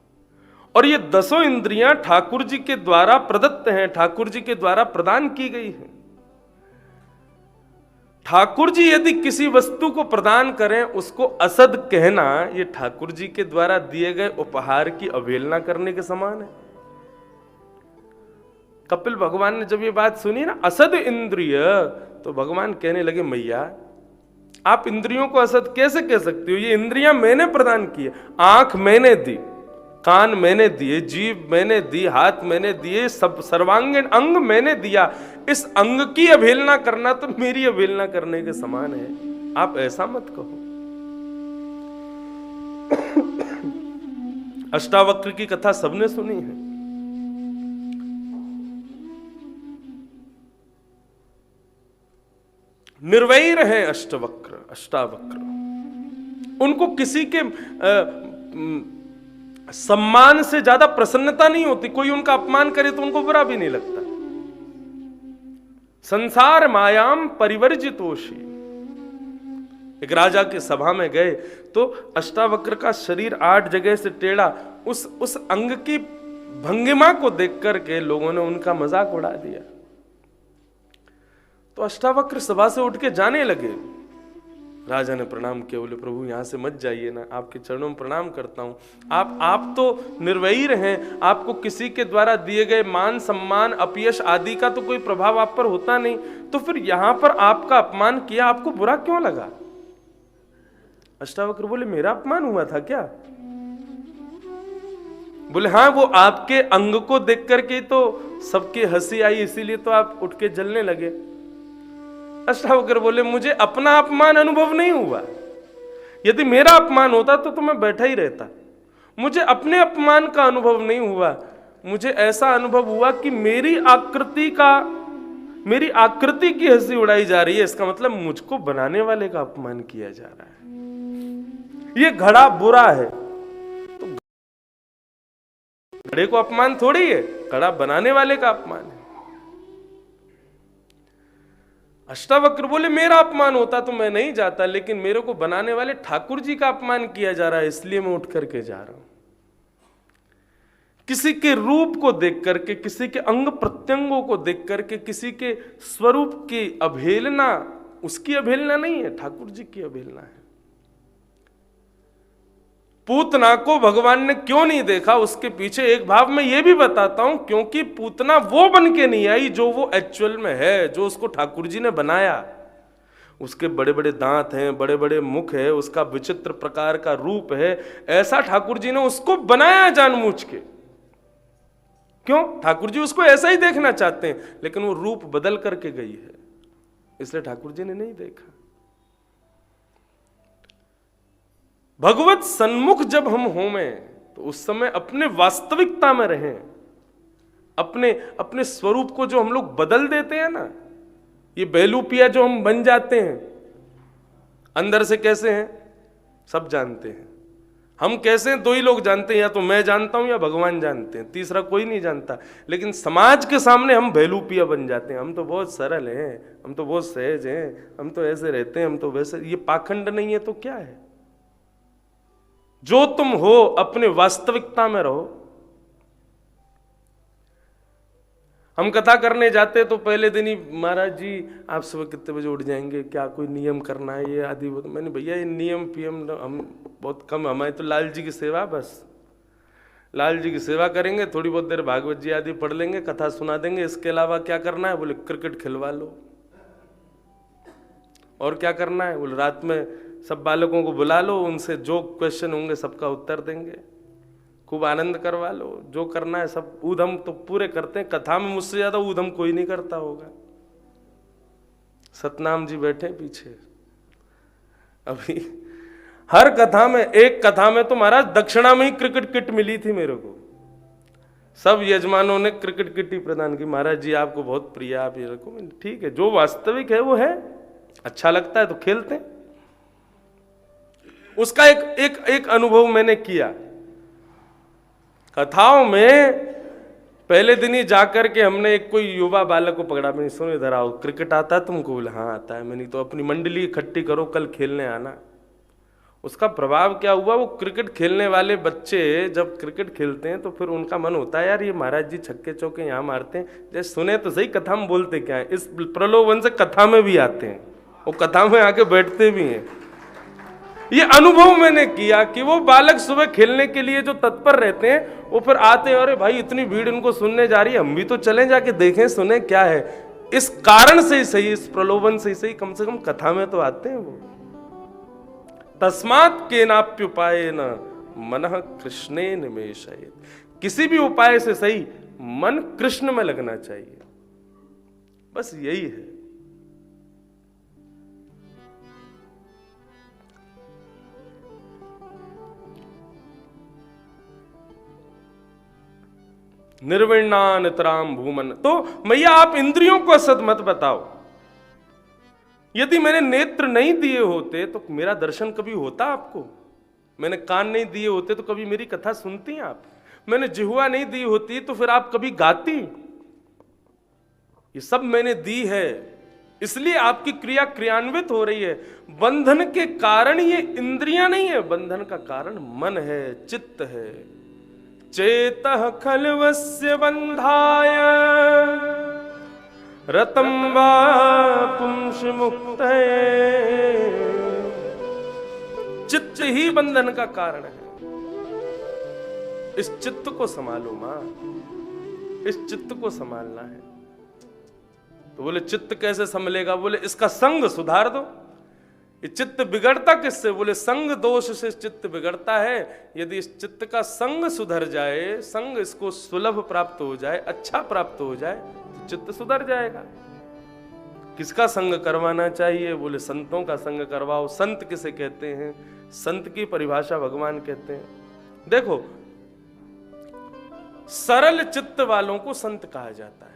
S1: और ये 10 इंद्रियां ठाकुर जी के द्वारा प्रदत्त हैं, ठाकुर जी के द्वारा प्रदान की गई हैं। ठाकुर जी यदि किसी वस्तु को प्रदान करें, उसको असद कहना ये ठाकुर जी के द्वारा दिए गए उपहार की अवहेलना करने के समान है। कपिल भगवान ने जब ये बात सुनी ना, असद इंद्रिय, तो भगवान कहने लगे, मैया आप इंद्रियों को असद कैसे कह सकती हो? ये इंद्रियां मैंने प्रदान की है। आंख मैंने दी, कान मैंने दिए, जीभ मैंने दी, हाथ मैंने दिए, सब सर्वांगीण अंग मैंने दिया। इस अंग की अवहेलना करना तो मेरी अवहेलना करने के समान है। आप ऐसा मत कहो। अष्टावक्र की कथा सबने सुनी है। निर्वैर है अष्टावक्र। उनको किसी के सम्मान से ज्यादा प्रसन्नता नहीं होती। कोई उनका अपमान करे तो उनको बुरा भी नहीं लगता। संसार मायाम परिवर्जितोषी। एक राजा की सभा में गए तो अष्टावक्र का शरीर 8 जगह से टेढ़ा, उस अंग की भंगिमा को देख करके लोगों ने उनका मजाक उड़ा दिया। तो अष्टावक्र सभा से उठ के जाने लगे। राजा ने प्रणाम किया, बोले प्रभु यहां से मत जाइए ना, आपके चरणों में प्रणाम करता हूं। आप तो निर्वैर हैं, आपको किसी के द्वारा दिए गए मान सम्मान अपयश आदि का तो कोई प्रभाव आप पर होता नहीं, तो फिर यहां पर आपका अपमान किया, आपको बुरा क्यों लगा? अष्टावक्र बोले मेरा अपमान हुआ था क्या? बोले हाँ, वो आपके अंग को देख करके तो सबकी हंसी आई, इसीलिए तो आप उठ के जलने लगे। अष्टावक्र बोले मुझे अपना अपमान अनुभव नहीं हुआ। यदि मेरा अपमान होता तो मैं बैठा ही रहता। मुझे अपने अपमान का अनुभव नहीं हुआ, मुझे ऐसा अनुभव हुआ कि मेरी आकृति की हंसी उड़ाई जा रही है। इसका मतलब मुझको बनाने वाले का अपमान किया जा रहा है। ये घड़ा बुरा है तो घड़े को अपमान थोड़ी है, घड़ा बनाने वाले का अपमान है। अष्टावक्र बोले मेरा अपमान होता तो मैं नहीं जाता, लेकिन मेरे को बनाने वाले ठाकुर जी का अपमान किया जा रहा है, इसलिए मैं उठ करके जा रहा हूं। किसी के रूप को देख करके, किसी के अंग प्रत्यंगों को देख करके, किसी के स्वरूप की अवहेलना, उसकी अवहेलना नहीं है, ठाकुर जी की अवहेलना है। पूतना को भगवान ने क्यों नहीं देखा, उसके पीछे एक भाव में यह भी बताता हूं, क्योंकि पूतना वो बन के नहीं आई जो वो एक्चुअल में है, जो उसको ठाकुर जी ने बनाया। उसके बड़े बड़े दांत हैं, बड़े बड़े मुख है, उसका विचित्र प्रकार का रूप है, ऐसा ठाकुर जी ने उसको बनाया जानबूझ के। क्यों? ठाकुर जी उसको ऐसा ही देखना चाहते हैं, लेकिन वो रूप बदल करके गई है, इसलिए ठाकुर जी ने नहीं देखा। भगवत सन्मुख जब हम हों तो उस समय अपने वास्तविकता में रहें। अपने स्वरूप को जो हम लोग बदल देते हैं ना, ये बेलूपिया जो हम बन जाते हैं, अंदर से कैसे हैं सब जानते हैं। हम कैसे हैं दो ही लोग जानते हैं, या तो मैं जानता हूं या भगवान जानते हैं, तीसरा कोई नहीं जानता। लेकिन समाज के सामने हम बेलूपिया बन जाते हैं। हम तो बहुत सरल हैं, हम तो बहुत सहज हैं, हम तो ऐसे रहते हैं, हम तो वैसे। ये पाखंड नहीं है तो क्या है? जो तुम हो अपने वास्तविकता में रहो। हम कथा करने जाते तो पहले दिन ही महाराज जी आप सुबह कितने बजे उठ जाएंगे, क्या कोई नियम करना है ये आदि। वो तो मैंने भैया ये नियम पीएम हम बहुत कम, हमारे तो लाल जी की सेवा, बस लाल जी की सेवा करेंगे, थोड़ी बहुत देर भागवत जी आदि पढ़ लेंगे, कथा सुना देंगे, इसके अलावा क्या करना है? बोले क्रिकेट खिलवा लो। और क्या करना है? बोले रात में सब बालकों को बुला लो, उनसे जो क्वेश्चन होंगे सबका उत्तर देंगे, खूब आनंद करवा लो, जो करना है सब। ऊधम तो पूरे करते हैं, कथा में मुझसे ज्यादा ऊधम कोई नहीं करता होगा। सतनाम जी बैठे पीछे, अभी हर कथा में, एक कथा में तो महाराज दक्षिणा में ही क्रिकेट किट मिली थी मेरे को। सब यजमानों ने क्रिकेट किट ही प्रदान की। महाराज जी आपको बहुत प्रिय, आप ये रखो। ठीक है, जो वास्तविक है वो है, अच्छा लगता है तो खेलते हैं। उसका एक अनुभव मैंने किया कथाओं में। पहले दिन ही जाकर के हमने एक कोई युवा बालक को पकड़ा, मैंने सुनो इधर आओ, क्रिकेट आता है तुमको? बोले हाँ आता है। मैंने तो अपनी मंडली इकट्ठी करो, कल खेलने आना। उसका प्रभाव क्या हुआ, वो क्रिकेट खेलने वाले बच्चे जब क्रिकेट खेलते हैं तो फिर उनका मन होता है यार ये महाराज जी छक्के चौके यहाँ मारते हैं, जैसे सुने तो सही कथा में बोलते क्या है। इस प्रलोभन से कथा में भी आते हैं, वो कथा में आके बैठते भी हैं। ये अनुभव मैंने किया कि वो बालक सुबह खेलने के लिए जो तत्पर रहते हैं, वो फिर आते हैं, अरे भाई इतनी भीड़ इनको सुनने जा रही है, हम भी तो चलें जाके देखें सुने क्या है। इस कारण से ही सही, इस प्रलोभन से ही सही, कम से कम कथा में तो आते हैं वो। तस्मात् केनाप्युपाय न मनः कृष्णे निमेषयेत्। किसी भी उपाय से सही मन कृष्ण में लगना चाहिए, बस यही है। निर्विण्णा नितराम भूमन। तो मैया आप इंद्रियों को असत मत बताओ। यदि मैंने नेत्र नहीं दिए होते तो मेरा दर्शन कभी होता आपको? मैंने कान नहीं दिए होते तो कभी मेरी कथा सुनती आप? मैंने जिह्वा नहीं दी होती तो फिर आप कभी गाती? ये सब मैंने दी है, इसलिए आपकी क्रिया क्रियान्वित हो रही है। बंधन के कारण ये इंद्रियां नहीं है, बंधन का कारण मन है, चित्त है। चेतः खल्वस्य बंधाय रतं वा पुंस मुक्तये। चित्त ही बंधन का कारण है। इस चित्त को संभालो मां, इस चित्त को संभालना है। तो बोले चित्त कैसे संभलेगा? बोले इसका संग सुधार दो। ये चित्त बिगड़ता किससे? बोले संग दोष से चित्त बिगड़ता है। यदि इस चित्त का संग सुधर जाए, संग इसको सुलभ प्राप्त हो जाए, अच्छा प्राप्त हो जाए, तो चित्त सुधर जाएगा। किसका संग करवाना चाहिए? बोले संतों का संग करवाओ। संत किसे कहते हैं? संत की परिभाषा भगवान कहते हैं। देखो सरल चित्त वालों को संत कहा जाता है।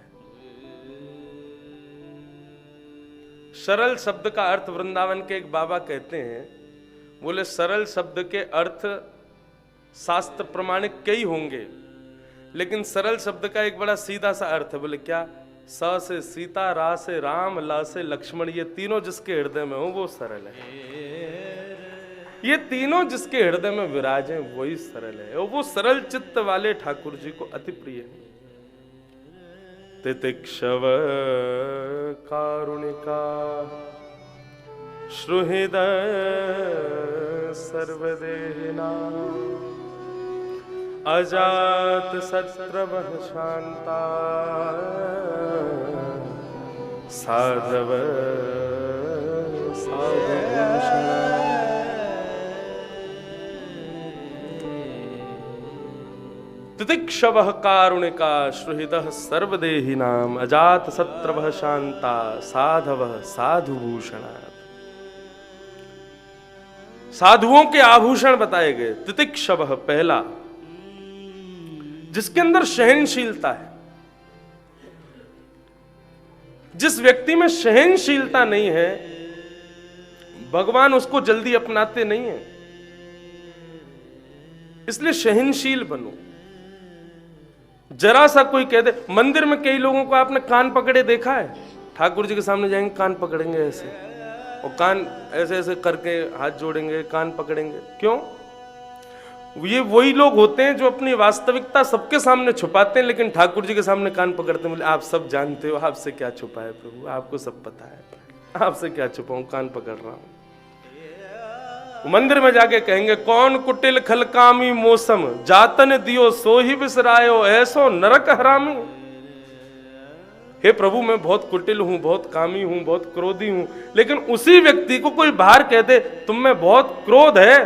S1: सरल शब्द का अर्थ वृंदावन के एक बाबा कहते हैं, बोले सरल शब्द के अर्थ शास्त्र प्रमाणिक कई होंगे, लेकिन सरल शब्द का एक बड़ा सीधा सा अर्थ है। बोले क्या? स से सीता, रा से राम, ल से लक्ष्मण, ये तीनों जिसके हृदय में हो वो सरल है। ये तीनों जिसके हृदय में विराजे वही सरल है, और वो सरल चित्त वाले ठाकुर जी को अति प्रिय है। तितिक्षव कारुणिका श्रुहृद सर्वदेहिना अजात शत्रवः शांता साधव साधुभूषणा। तितिक्षवः कारुणिका श्रुहृदः सर्वदेहिनां अजात शत्रवः शांता साधवः साधुभूषणा। साधुओं के आभूषण बताए गए। तितिक्षवः पहला, जिसके अंदर सहनशीलता है। जिस व्यक्ति में सहनशीलता नहीं है, भगवान उसको जल्दी अपनाते नहीं है, इसलिए सहनशील बनो। जरा सा कोई कह दे, मंदिर में कई लोगों को आपने कान पकड़े देखा है, ठाकुर जी के सामने जाएंगे कान पकड़ेंगे ऐसे, और कान ऐसे ऐसे करके हाथ जोड़ेंगे, कान पकड़ेंगे। क्यों? ये वही लोग होते हैं जो अपनी वास्तविकता सबके सामने छुपाते हैं, लेकिन ठाकुर जी के सामने कान पकड़ते हैं। बोले आप सब जानते हो, आपसे क्या छुपा है प्रभु, आपको सब पता है, आपसे क्या छुपाऊं, कान पकड़ रहा हूं। मंदिर में जाके कहेंगे कौन कुटिल खलकामी मौसम जातन दियो सो ही बिसरायो ऐसो नरक हरामी। हे प्रभु मैं बहुत कुटिल हूं, बहुत कामी हूं, बहुत क्रोधी हूं, लेकिन उसी व्यक्ति को कोई बाहर कह दे तुम में बहुत क्रोध है,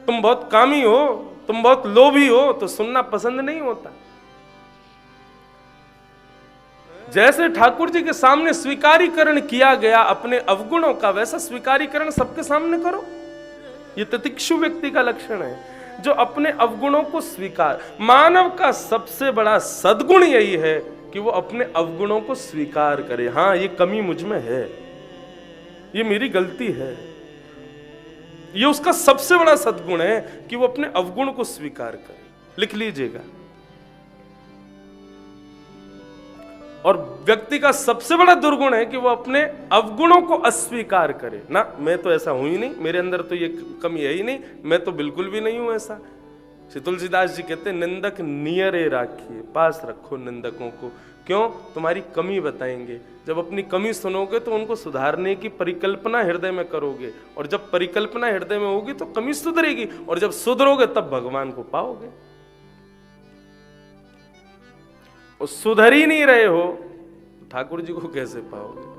S1: तुम बहुत कामी हो, तुम बहुत लोभी हो, तो सुनना पसंद नहीं होता। जैसे ठाकुर जी के सामने स्वीकारीकरण किया गया अपने अवगुणों का, वैसा स्वीकारीकरण सबके सामने करो। ये तितिक्षु व्यक्ति का लक्षण है, जो अपने अवगुणों को स्वीकार। मानव का सबसे बड़ा सद्गुण यही है कि वो अपने अवगुणों को स्वीकार करे। हाँ, ये कमी मुझ में है, ये मेरी गलती है, ये उसका सबसे बड़ा सद्गुण है कि वो अपने अवगुण को स्वीकार करे। लिख लीजिएगा। और व्यक्ति का सबसे बड़ा दुर्गुण है कि वो अपने अवगुणों को अस्वीकार करे। ना, मैं तो ऐसा हूं ही नहीं, मेरे अंदर तो ये कमी है ही नहीं, मैं तो बिल्कुल भी नहीं हूं ऐसा। श्री तुलसीदास जी कहते हैं निंदक नियरे राखिए, पास रखो निंदकों को। क्यों? तुम्हारी कमी बताएंगे। जब अपनी कमी सुनोगे तो उनको सुधारने की परिकल्पना हृदय में करोगे, और जब परिकल्पना हृदय में होगी तो कमी सुधरेगी, और जब सुधरोगे तब भगवान को पाओगे। और सुधर ही नहीं रहे हो, ठाकुर जी को कैसे पाओगे?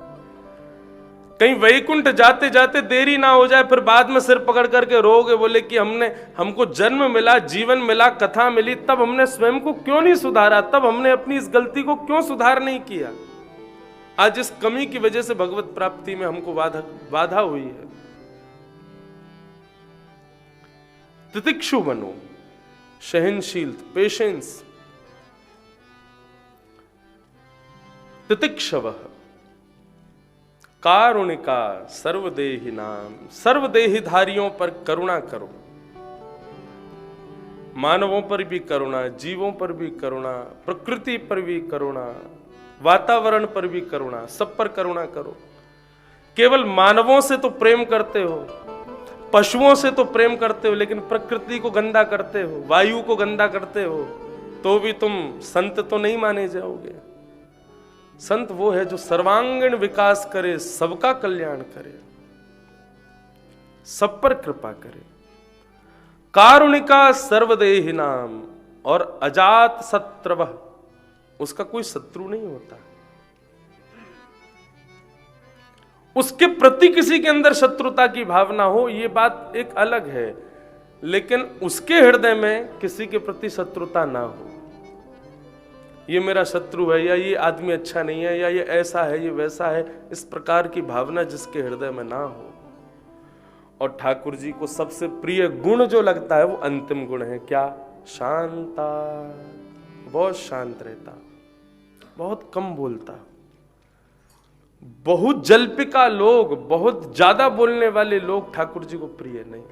S1: कहीं वैकुंठ जाते जाते देरी ना हो जाए, फिर बाद में सिर पकड़ करके रोगे, बोले कि हमको जन्म मिला, जीवन मिला, कथा मिली, तब हमने स्वयं को क्यों नहीं सुधारा, तब हमने अपनी इस गलती को क्यों सुधार नहीं किया। आज इस कमी की वजह से भगवत प्राप्ति में हमको बाधा हुई है। तितिक्षु बनो, सहनशील, पेशेंस। तितिक्षवः कारुणिका सर्वदेहिनाम, सर्वदेहिधारियों पर करुणा करो। मानवों पर भी करुणा, जीवों पर भी करुणा, प्रकृति पर भी करुणा, वातावरण पर भी करुणा, सब पर करुणा करो। केवल मानवों से तो प्रेम करते हो, पशुओं से तो प्रेम करते हो, लेकिन प्रकृति को गंदा करते हो, वायु को गंदा करते हो, तो भी तुम संत तो नहीं माने जाओगे। संत वो है जो सर्वांगीण विकास करे, सबका कल्याण करे, सब पर कृपा करे। कारुणिका सर्वदेहिनाम, और अजात शत्रवः, उसका कोई शत्रु नहीं होता। उसके प्रति किसी के अंदर शत्रुता की भावना हो, ये बात एक अलग है, लेकिन उसके हृदय में किसी के प्रति शत्रुता ना हो। ये मेरा शत्रु है, या ये आदमी अच्छा नहीं है, या ये ऐसा है, ये वैसा है, इस प्रकार की भावना जिसके हृदय में ना हो। और ठाकुर जी को सबसे प्रिय गुण जो लगता है वो अंतिम गुण है क्या? शांता। बहुत शांत रहता, बहुत कम बोलता। बहुत जल्पिका लोग, बहुत ज्यादा बोलने वाले लोग ठाकुर जी को प्रिय नहीं।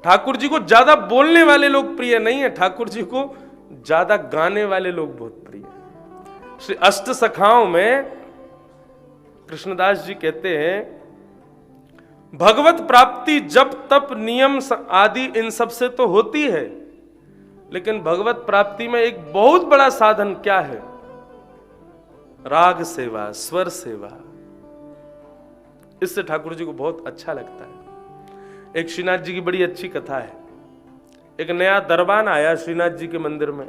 S1: ठाकुर जी को ज्यादा बोलने वाले लोग प्रिय नहीं है, ठाकुर जी को ज्यादा गाने वाले लोग बहुत प्रिय है। श्री अष्ट सखाओं में कृष्णदास जी कहते हैं, भगवत प्राप्ति जप तप नियम आदि इन सब से तो होती है, लेकिन भगवत प्राप्ति में एक बहुत बड़ा साधन क्या है? राग सेवा, स्वर सेवा। इससे ठाकुर जी को बहुत अच्छा लगता है। एक श्रीनाथ जी की बड़ी अच्छी कथा है। एक नया दरबान आया श्रीनाथ जी के मंदिर में।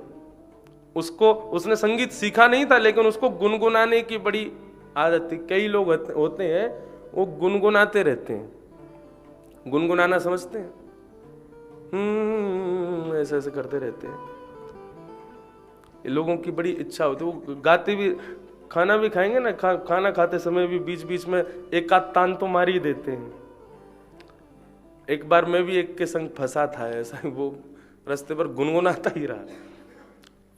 S1: उसने संगीत सीखा नहीं था, लेकिन उसको गुनगुनाने की बड़ी आदत थी। कई लोग होते हैं वो गुनगुनाते रहते हैं। गुनगुनाना समझते हैं? ऐसे ऐसे करते रहते हैं। ये लोगों की बड़ी इच्छा होती है, वो गाते भी, खाना भी खाएंगे ना, खाना खाते समय भी बीच बीच में एक आध तान तो मार ही देते हैं। एक बार मैं भी एक के संग फंसा था ऐसा ही, वो रास्ते पर गुनगुनाता ही रहा।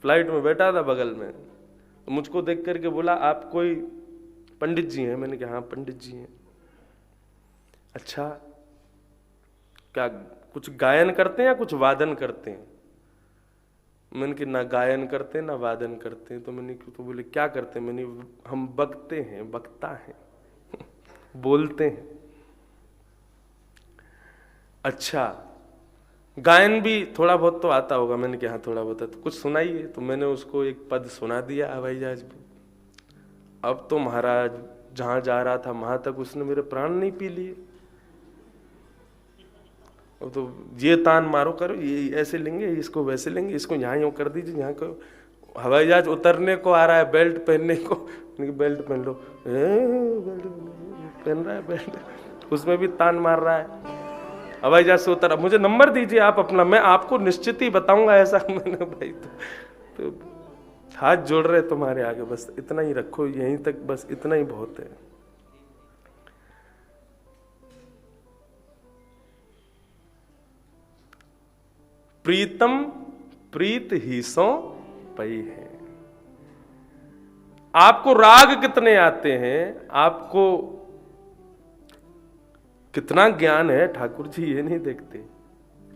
S1: फ्लाइट में बैठा था बगल में, तो मुझको देख करके बोला, आप कोई पंडित जी हैं? मैंने कहा हाँ पंडित जी हैं। अच्छा, क्या कुछ गायन करते हैं या कुछ वादन करते हैं? मैंने कहा ना गायन करते ना वादन करते। तो मैंने तो बोले क्या करते हैं? मैंने हम बकते हैं, वक्ता हैं बोलते हैं। अच्छा, गायन भी थोड़ा बहुत तो आता होगा? मैंने कहा हाँ थोड़ा बहुत है। तो कुछ सुनाइए। तो मैंने उसको एक पद सुना दिया हवाई जहाज में। अब तो महाराज जहां जा रहा था वहां तक उसने मेरे प्राण नहीं पी लिए। अब तो ये तान मारो करो, ये ऐसे लेंगे, इसको वैसे लेंगे, इसको यहाँ यूं कर दीजिए, यहाँ को। हवाई जहाज उतरने को आ रहा है, बेल्ट पहनने को, बेल्ट पहन लो, पहन रहा है बेल्ट, उसमें भी तान मार रहा है। हवाई जहाज से उतर, मुझे नंबर दीजिए आप अपना, मैं आपको निश्चित ही बताऊंगा ऐसा। मैंने भाई तो हाथ जोड़ रहे तुम्हारे आगे, बस इतना ही रखो, यहीं तक, बस इतना ही बहुत है। प्रीतम प्रीत ही सो पई है। आपको राग कितने आते हैं, आपको कितना ज्ञान है, ठाकुर जी ये नहीं देखते।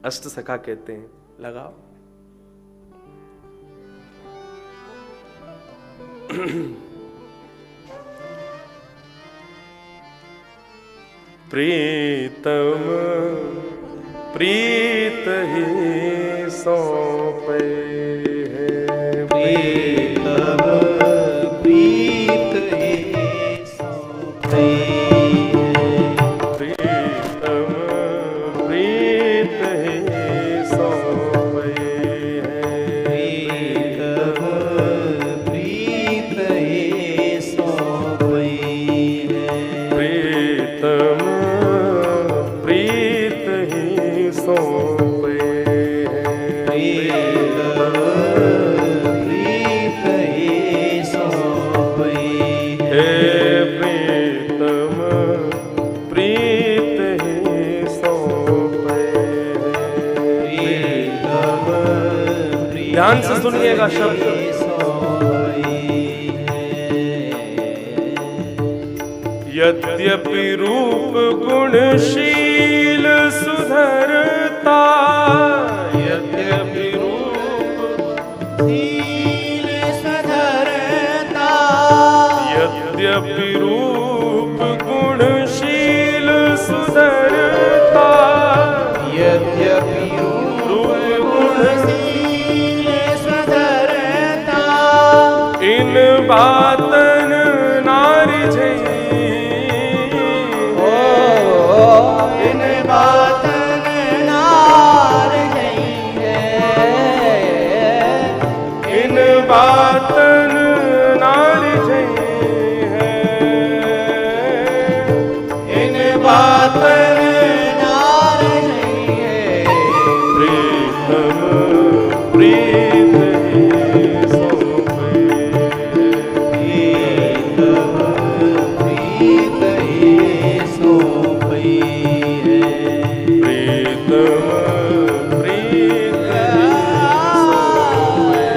S1: अष्ट सखा कहते हैं लगाओ। प्रीतम प्रीत ही सौंपे है,
S2: प्रीतम प्रीत ही सौंपे है,
S1: प्रीतम प्रीत ही सौंपे है,
S2: प्रीतम प्रीत ही सौंपे है,
S1: प्रीतम प्रीत ही सौंपे है,
S2: प्रीतम प्रीत ही सौंपे
S1: हे प्रीतम प्रीत ही सौंपे है।
S2: प्रीतम प्रीत
S1: ध्यान से सुनिएगा शब्द। यद्यपि रूप गुणशील सुधरता, यद्यपि रूप
S2: शील सधरता,
S1: यद्यपि रूप गुणशील सुधरता,
S2: यद्यपि रूप गुणशील सधरता,
S1: इन बातन नारी झई,
S2: इन बातन नार गई है,
S1: इन बातन नारी झई है,
S2: इन बातन नार गई है,
S1: प्रीतम प्रीत ही सौंपे
S2: प्रीतम प्रीत ही सौंपी है,
S1: प्रीतम प्रीत ही सौंपे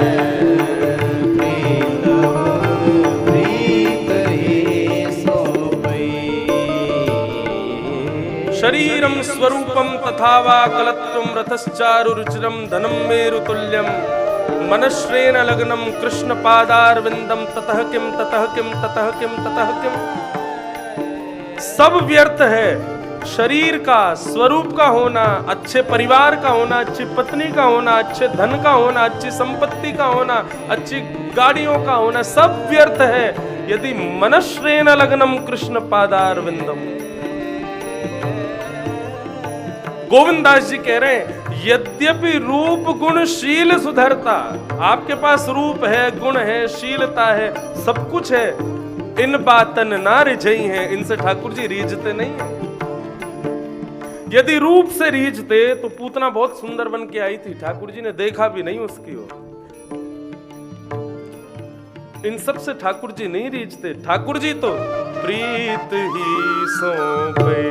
S1: शरीरम स्वरूपम तथा वा कलत्वम रथश्चारुरुचिरम धनम मेरुतुल्यम मनश्रेण लग्नम कृष्ण पादारविंदम ततः किम ततः किम ततः किम ततः किम। सब व्यर्थ है। शरीर का, स्वरूप का होना, अच्छे परिवार का होना, अच्छी पत्नी का होना, अच्छे धन का होना, अच्छी संपत्ति का होना, अच्छी गाड़ियों का होना, सब व्यर्थ है यदि मनश्रेण लग्नम कृष्ण पादारविंदम। गोविंद दास जी कह रहे हैं यद्यपि रूप गुणशील सुधरता, आपके पास रूप है, गुण है, शीलता है, सब कुछ है, इन बातन ना रिझई है, इनसे ठाकुर जी रीझते नहीं है। यदि रूप से रीझते तो पूतना बहुत सुंदर बन के आई थी, ठाकुर जी ने देखा भी नहीं उसकी ओर। इन सब से ठाकुर जी नहीं रीझते। ठाकुर जी तो प्रीत ही सौंपे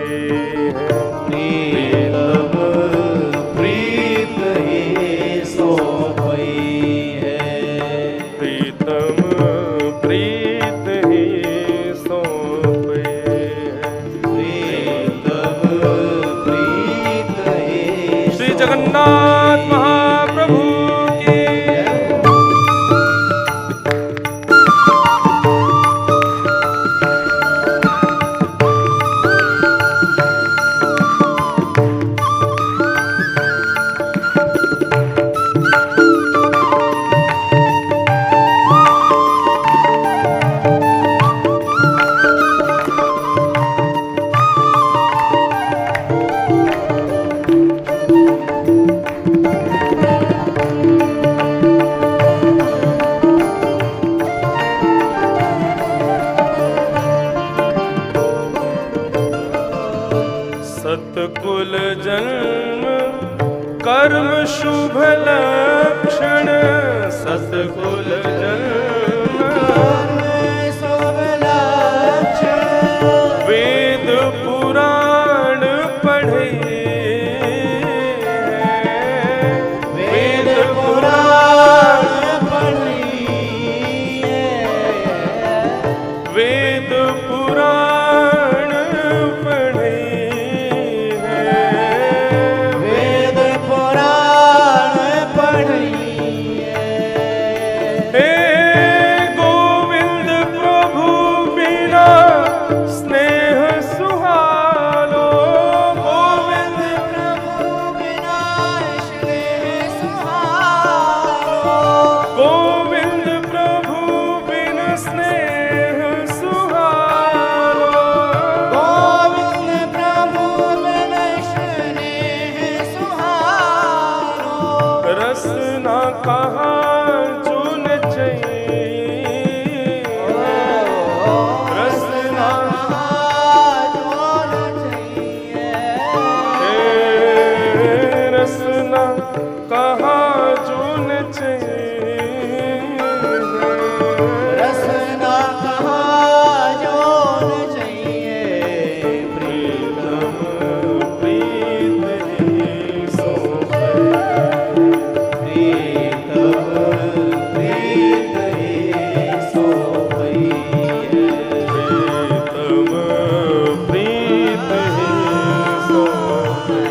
S2: प्रीत ही सौंपई है।
S1: प्रीतम प्रीत ही सौंपे
S2: प्रीतम प्रीत ही
S1: श्री जगन्नाथ महाप्रभु की। सतकुल जन्म कर्म शुभ लक्षण, सतकुल जन्म
S2: शुभ लक्षण।
S1: वेद पुराण पढ़े,
S2: वेद पुराण पढ़िए।
S1: वेद पुराण पढ़े,
S2: वेद पुराण पढ़िए।
S1: हे गोविंद प्रभु बिना स्नेह सुहालो, गोविंद
S2: प्रभु बिना स्नेह सुहारो।
S1: गोविंद प्रभु बिन स्नेह सुहारो।
S2: गोविंद प्रभु बिन स्नेह सुहारो।
S1: रसना कहाँ चुन चाहिए, रसना रसना कहाँ चुन चाहिए।
S2: रसना कहाँ जोन चाहिए।
S1: प्रीतम प्रीत ही सौंपे,
S2: प्रीतम प्रीत ही सौंपई है।
S1: प्रीतम प्रीत ही सौंपे।